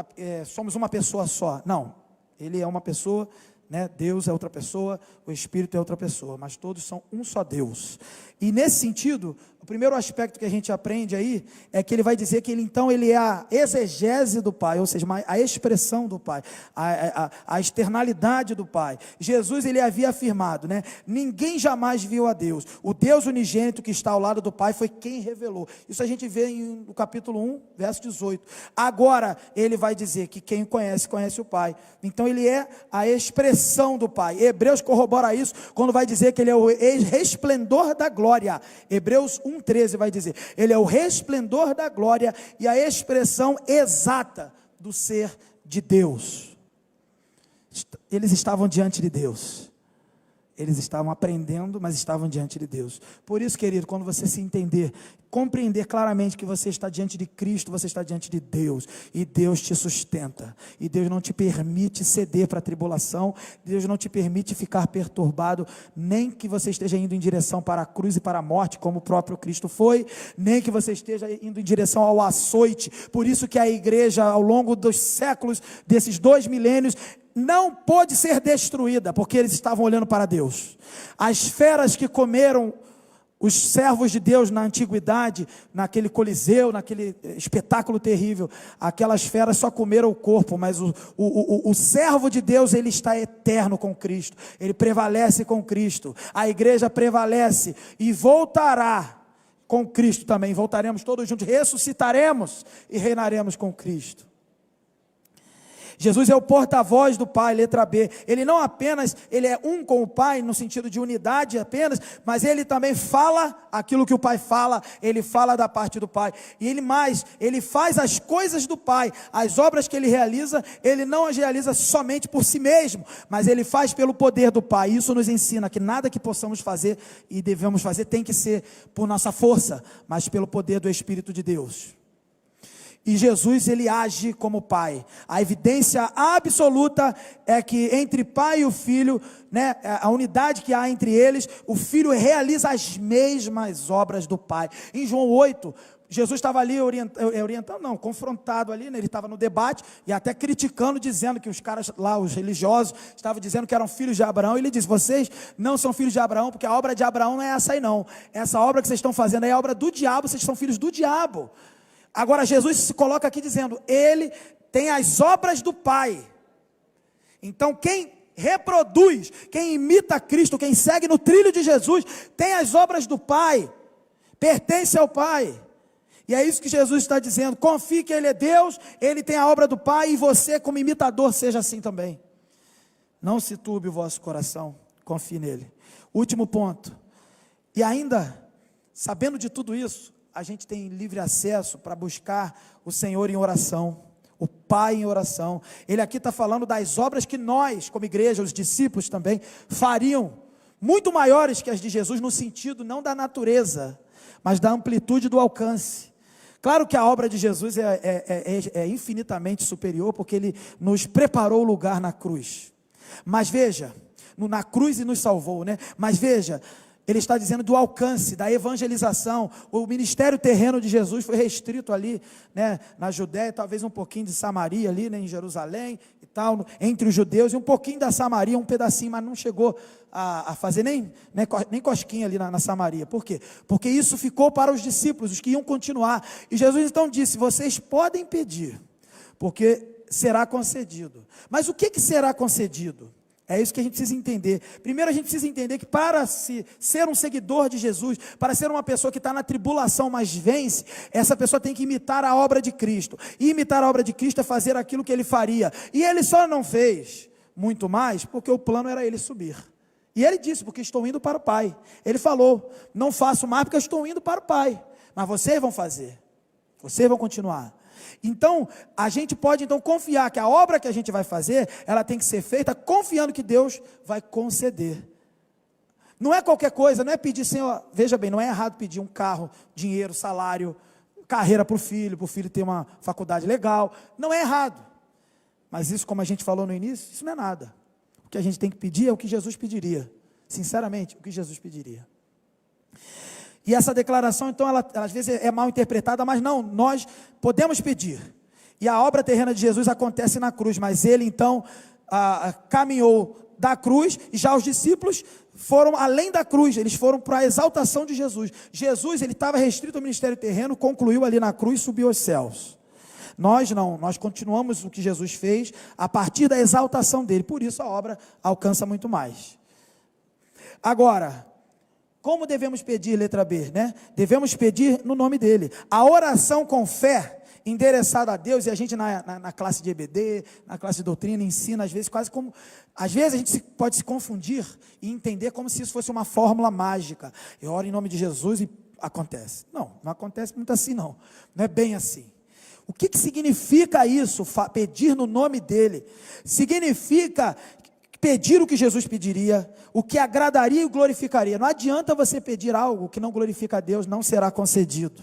somos uma pessoa só. Não, ele é uma pessoa, né? Deus é outra pessoa, o Espírito é outra pessoa, mas todos são um só Deus. E nesse sentido, o primeiro aspecto que a gente aprende aí é que ele vai dizer que ele é a exegese do Pai, ou seja, a expressão do Pai, a externalidade do Pai. Jesus, ele havia afirmado, né? Ninguém jamais viu a Deus. O Deus unigênito que está ao lado do Pai foi quem revelou. Isso a gente vê no capítulo 1, verso 18. Agora, ele vai dizer que quem conhece, conhece o Pai. Então, ele é a expressão do Pai. Hebreus corrobora isso quando vai dizer que ele é o resplendor da glória. Hebreus 1,13 vai dizer: ele é o resplendor da glória e a expressão exata do ser de Deus. Eles estavam diante de Deus. Eles estavam aprendendo, mas estavam diante de Deus. Por isso, querido, quando você se entender, compreender claramente que você está diante de Cristo, você está diante de Deus, e Deus te sustenta, e Deus não te permite ceder para a tribulação, Deus não te permite ficar perturbado, nem que você esteja indo em direção para a cruz e para a morte, como o próprio Cristo foi, nem que você esteja indo em direção ao açoite. Por isso que a igreja, ao longo dos séculos, desses 2 milênios, não pôde ser destruída, porque eles estavam olhando para Deus. As feras que comeram os servos de Deus na antiguidade, naquele coliseu, naquele espetáculo terrível, aquelas feras só comeram o corpo, mas o servo de Deus, ele está eterno com Cristo, ele prevalece com Cristo, a igreja prevalece e voltará com Cristo também, voltaremos todos juntos, ressuscitaremos e reinaremos com Cristo. Jesus é o porta-voz do Pai, letra B. Ele não apenas, ele é um com o Pai, no sentido de unidade apenas, mas ele também fala aquilo que o Pai fala, ele fala da parte do Pai. E ele faz as coisas do Pai, as obras que ele realiza, ele não as realiza somente por si mesmo, mas ele faz pelo poder do Pai. Isso nos ensina que nada que possamos fazer e devemos fazer tem que ser por nossa força, mas pelo poder do Espírito de Deus. E Jesus, ele age como Pai. A evidência absoluta é que entre Pai e o Filho, né, a unidade que há entre eles, o Filho realiza as mesmas obras do Pai. Em João 8, Jesus estava ali confrontado ali, né, ele estava no debate e até criticando, dizendo que os caras lá, os religiosos, estavam dizendo que eram filhos de Abraão. E ele disse: vocês não são filhos de Abraão, porque a obra de Abraão não é essa aí não. Essa obra que vocês estão fazendo aí é a obra do diabo, vocês são filhos do diabo. Agora Jesus se coloca aqui dizendo, ele tem as obras do Pai. Então quem reproduz, quem imita Cristo, quem segue no trilho de Jesus, tem as obras do Pai, pertence ao Pai. E é isso que Jesus está dizendo, confie que Ele é Deus, Ele tem a obra do Pai, e você como imitador seja assim também. Não se turbe o vosso coração, confie nele. Último ponto, e ainda, sabendo de tudo isso, a gente tem livre acesso para buscar o Senhor em oração, o Pai em oração. Ele aqui está falando das obras que nós, como igreja, os discípulos também, fariam, muito maiores que as de Jesus, no sentido não da natureza, mas da amplitude do alcance. Claro que a obra de Jesus é infinitamente superior, porque Ele nos preparou o lugar na cruz. Mas veja, na cruz e nos salvou, né? Mas veja, Ele está dizendo do alcance, da evangelização. O ministério terreno de Jesus foi restrito ali, né, na Judéia, talvez um pouquinho de Samaria ali, né, em Jerusalém e tal, entre os judeus, e um pouquinho da Samaria, um pedacinho, mas não chegou a fazer nem cosquinha ali na Samaria. Por quê? Porque isso ficou para os discípulos, os que iam continuar. E Jesus então disse, vocês podem pedir, porque será concedido. Mas o que será concedido? É isso que a gente precisa entender. Primeiro a gente precisa entender que para ser um seguidor de Jesus, para ser uma pessoa que está na tribulação, mas vence, essa pessoa tem que imitar a obra de Cristo. E imitar a obra de Cristo é fazer aquilo que Ele faria. E Ele só não fez muito mais, porque o plano era Ele subir. E Ele disse, porque estou indo para o Pai. Ele falou, não faço mais porque eu estou indo para o Pai. Mas vocês vão fazer. Vocês vão continuar. Então, a gente pode então confiar que a obra que a gente vai fazer, ela tem que ser feita confiando que Deus vai conceder. Não é qualquer coisa, não é pedir, Senhor, veja bem, não é errado pedir um carro, dinheiro, salário, carreira para o filho ter uma faculdade legal, não é errado. Mas isso, como a gente falou no início, isso não é nada. O que a gente tem que pedir é o que Jesus pediria, sinceramente, o que Jesus pediria. E essa declaração, então, ela às vezes é mal interpretada, mas não, nós podemos pedir. E a obra terrena de Jesus acontece na cruz, mas Ele, então, caminhou da cruz, e já os discípulos foram além da cruz, eles foram para a exaltação de Jesus. Jesus, ele estava restrito ao ministério terreno, concluiu ali na cruz, subiu aos céus. Nós não, nós continuamos o que Jesus fez, a partir da exaltação dele, por isso a obra alcança muito mais. Agora, como devemos pedir, letra B, né? Devemos pedir no nome dele. A oração com fé, endereçada a Deus, e a gente na classe de EBD, na classe de doutrina, ensina às vezes quase como, às vezes a gente pode se confundir e entender como se isso fosse uma fórmula mágica. Eu oro em nome de Jesus e acontece. Não acontece muito assim não é bem assim. O que significa isso, pedir no nome dele? Significa pedir o que Jesus pediria, o que agradaria e glorificaria. Não adianta você pedir algo que não glorifica a Deus, não será concedido.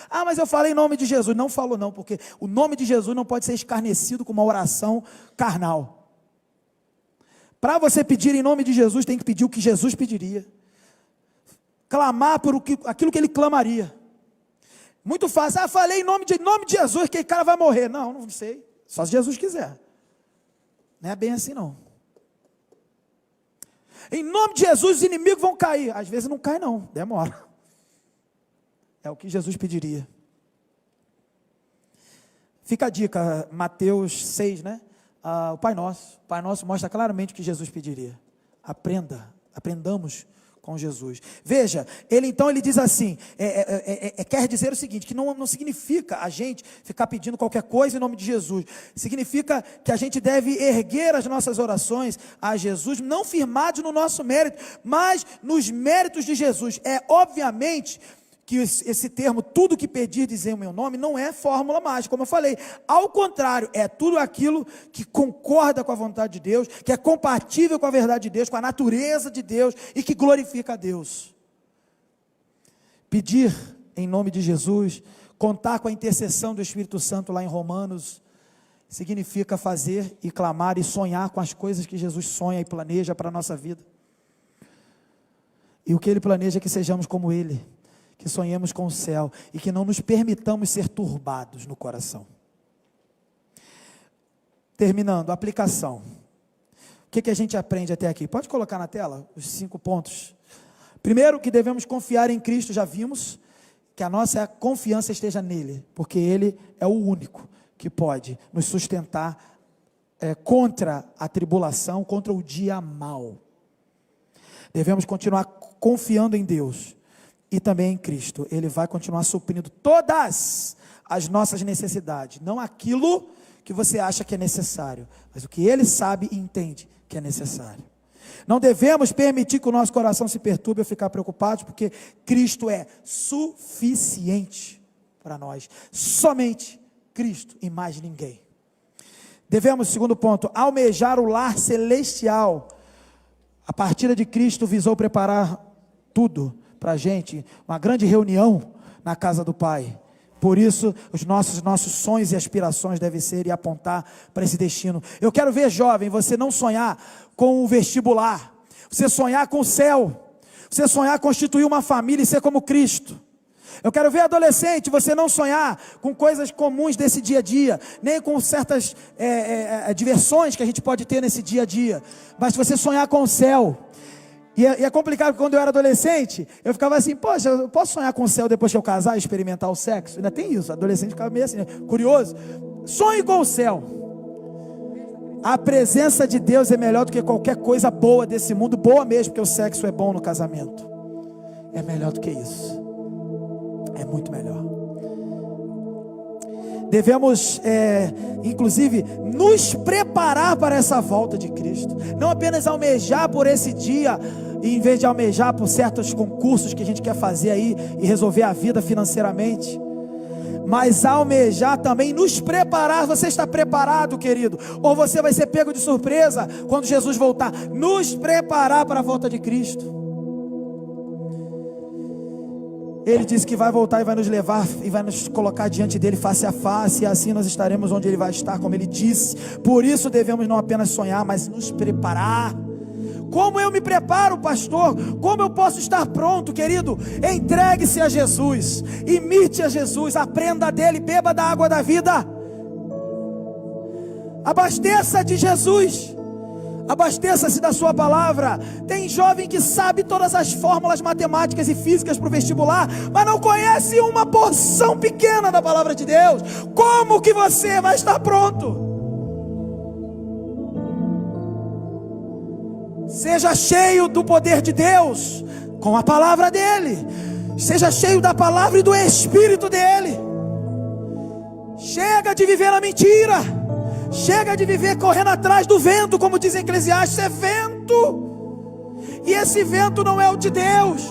Ah, mas eu falei em nome de Jesus. Não falou não, porque o nome de Jesus não pode ser escarnecido com uma oração carnal. Para você pedir em nome de Jesus, tem que pedir o que Jesus pediria. Clamar por aquilo que ele clamaria. Muito fácil. Falei em nome de Jesus, que cara vai morrer. Não sei. Só se Jesus quiser. Não é bem assim não. Em nome de Jesus, os inimigos vão cair. Às vezes não cai não, demora. É o que Jesus pediria. Fica a dica, Mateus 6, né? O Pai Nosso. O Pai Nosso mostra claramente o que Jesus pediria. Aprendamos com Jesus. Veja, ele diz assim, quer dizer o seguinte, que não significa a gente ficar pedindo qualquer coisa em nome de Jesus, significa que a gente deve erguer as nossas orações a Jesus, não firmados no nosso mérito, mas nos méritos de Jesus. Obviamente que esse termo, tudo que pedir, dizer o meu nome, não é fórmula mágica, como eu falei, ao contrário, é tudo aquilo que concorda com a vontade de Deus, que é compatível com a verdade de Deus, com a natureza de Deus, e que glorifica a Deus. Pedir em nome de Jesus, contar com a intercessão do Espírito Santo lá em Romanos, significa fazer e clamar e sonhar com as coisas que Jesus sonha e planeja para a nossa vida, e o que Ele planeja é que sejamos como Ele, que sonhemos com o céu e que não nos permitamos ser turbados no coração. Terminando, aplicação. O que a gente aprende até aqui? Pode colocar na tela os 5 pontos. Primeiro, que devemos confiar em Cristo, já vimos, que a nossa confiança esteja nele, porque Ele é o único que pode nos sustentar contra a tribulação, contra o dia mau. Devemos continuar confiando em Deus e também em Cristo. Ele vai continuar suprindo todas as nossas necessidades, não aquilo que você acha que é necessário, mas o que Ele sabe e entende que é necessário. Não devemos permitir que o nosso coração se perturbe ou ficar preocupado, porque Cristo é suficiente para nós, somente Cristo e mais ninguém. Devemos, segundo ponto, almejar o lar celestial. A partida de Cristo visou preparar tudo para a gente, uma grande reunião na casa do Pai. Por isso, os nossos sonhos e aspirações devem ser e apontar para esse destino. Eu quero ver, jovem, você não sonhar com o vestibular, você sonhar com o céu, você sonhar constituir uma família e ser como Cristo. Eu quero ver, adolescente, você não sonhar com coisas comuns desse dia a dia, nem com certas diversões que a gente pode ter nesse dia a dia, mas você sonhar com o céu. E é complicado, porque quando eu era adolescente, eu ficava assim, poxa, eu posso sonhar com o céu depois que eu casar e experimentar o sexo? Ainda tem isso, adolescente ficava meio assim, né? Curioso. Sonhe com o céu. A presença de Deus é melhor do que qualquer coisa boa desse mundo, boa mesmo, porque o sexo é bom no casamento. É melhor do que isso. É muito melhor. Devemos, inclusive, nos preparar para essa volta de Cristo. Não apenas almejar por esse dia, em vez de almejar por certos concursos que a gente quer fazer aí e resolver a vida financeiramente, mas almejar também, nos preparar. Você está preparado, querido? Ou você vai ser pego de surpresa quando Jesus voltar? Nos preparar para a volta de Cristo. Ele disse que vai voltar e vai nos levar e vai nos colocar diante dele face a face, e assim nós estaremos onde ele vai estar, como ele disse. Por isso devemos não apenas sonhar, mas nos preparar. Como eu me preparo, pastor? Como eu posso estar pronto, querido? Entregue-se a Jesus, imite a Jesus, aprenda dele, beba da água da vida, abasteça de Jesus, abasteça-se da sua palavra. Tem jovem que sabe todas as fórmulas matemáticas e físicas para o vestibular, mas não conhece uma porção pequena da palavra de Deus. Como que você vai estar pronto? Seja cheio do poder de Deus, com a palavra dele. Seja cheio da palavra e do Espírito dele. Chega de viver na mentira. Chega de viver correndo atrás do vento, como diz em Eclesiastes. É vento, e esse vento não é o de Deus.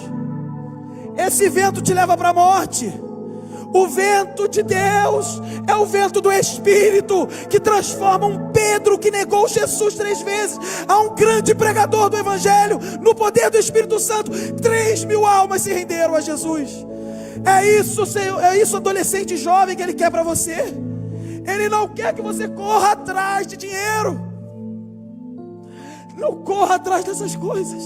Esse vento te leva para a morte. O vento de Deus é o vento do Espírito, que transforma um Pedro que negou Jesus 3 vezes a um grande pregador do Evangelho, no poder do Espírito Santo. 3.000 almas se renderam a Jesus. É isso, Senhor, é isso, adolescente jovem, que Ele quer para você. Ele não quer que você corra atrás de dinheiro. Não corra atrás dessas coisas.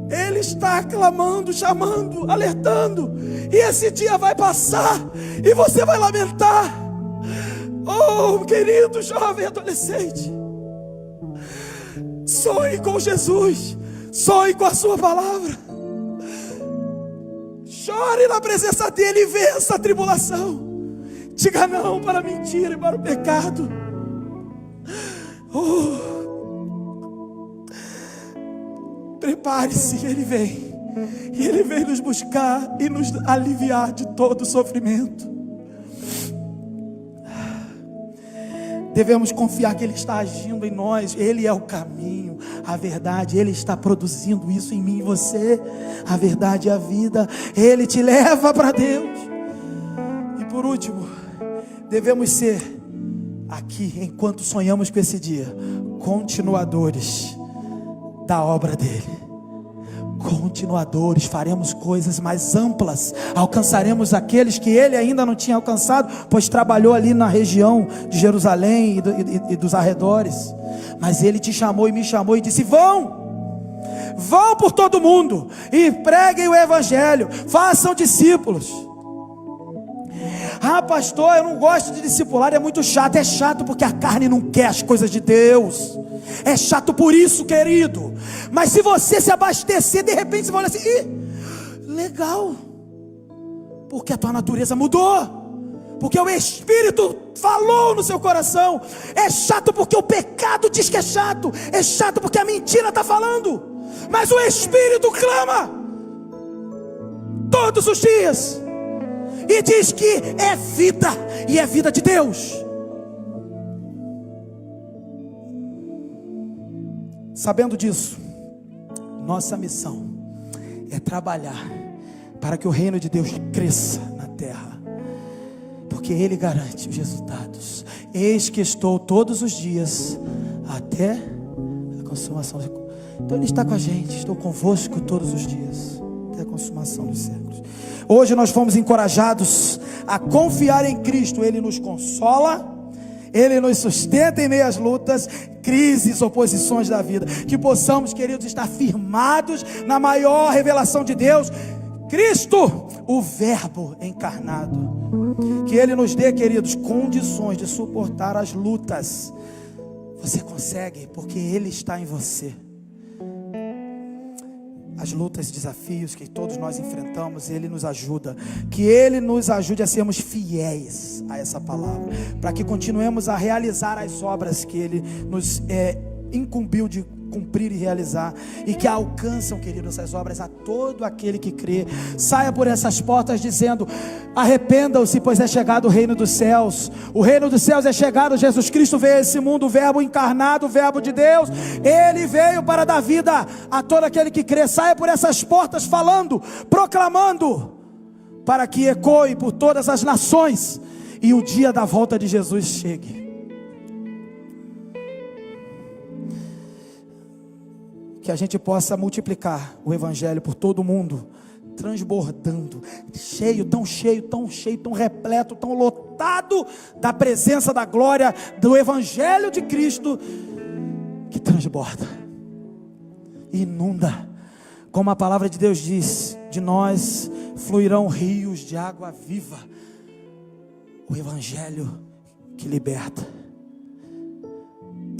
Ele está clamando, chamando, alertando. E esse dia vai passar e você vai lamentar. Oh, querido jovem adolescente, sonhe com Jesus, sonhe com a sua palavra. Chore na presença dele e vença a tribulação. Diga não para a mentira e para o pecado. Prepare-se, Ele vem. E Ele vem nos buscar e nos aliviar de todo o sofrimento. Devemos confiar que Ele está agindo em nós. Ele é o caminho, a verdade. Ele está produzindo isso em mim e você. A verdade e a vida. Ele te leva para Deus. E por último, devemos ser aqui, enquanto sonhamos com esse dia, continuadores da obra dele. Continuadores, faremos coisas mais amplas, alcançaremos aqueles que ele ainda não tinha alcançado, pois trabalhou ali na região de Jerusalém e dos arredores. Mas ele te chamou e me chamou e disse: vão por todo mundo e preguem o evangelho, façam discípulos. Ah, pastor, eu não gosto de discipular, é muito chato. É chato porque a carne não quer as coisas de Deus. É chato por isso, querido. Mas se você se abastecer, de repente você vai olhar assim: legal, porque a tua natureza mudou, porque o Espírito falou no seu coração. É chato porque o pecado diz que é chato. É chato porque a mentira está falando. Mas o Espírito clama todos os dias e diz que é vida, e é vida de Deus. Sabendo disso, nossa missão é trabalhar para que o reino de Deus cresça na terra, porque Ele garante os resultados. Eis que estou todos os dias até a consumação. Então Ele está com a gente. Estou convosco todos os dias até a consumação dos séculos. Hoje nós fomos encorajados a confiar em Cristo. Ele nos consola, Ele nos sustenta em meio às lutas, crises, oposições da vida. Que possamos, queridos, estar firmados na maior revelação de Deus, Cristo, o Verbo encarnado. Que Ele nos dê, queridos, condições de suportar as lutas. Você consegue, porque Ele está em você. As lutas e desafios que todos nós enfrentamos, Ele nos ajuda. Que Ele nos ajude a sermos fiéis a essa palavra, para que continuemos a realizar as obras que Ele nos incumbiu de cumprir e realizar, e que alcançam, queridos, essas obras a todo aquele que crê. Saia por essas portas dizendo: arrependam-se, pois é chegado o reino dos céus. O reino dos céus é chegado. Jesus Cristo veio a esse mundo, o Verbo encarnado, o Verbo de Deus. Ele veio para dar vida a todo aquele que crê. Saia por essas portas falando, proclamando, para que ecoe por todas as nações e o dia da volta de Jesus chegue. Que a gente possa multiplicar o evangelho por todo o mundo, transbordando, cheio, tão repleto, tão lotado da presença da glória do evangelho de Cristo, que transborda, inunda. Como a palavra de Deus diz, de nós fluirão rios de água viva. O evangelho que liberta.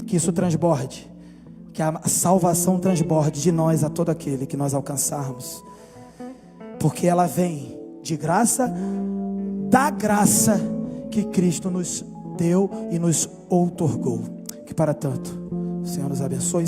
Que isso transborde. Que a salvação transborde de nós a todo aquele que nós alcançarmos. Porque ela vem de graça, da graça que Cristo nos deu e nos outorgou. Que para tanto, o Senhor nos abençoe.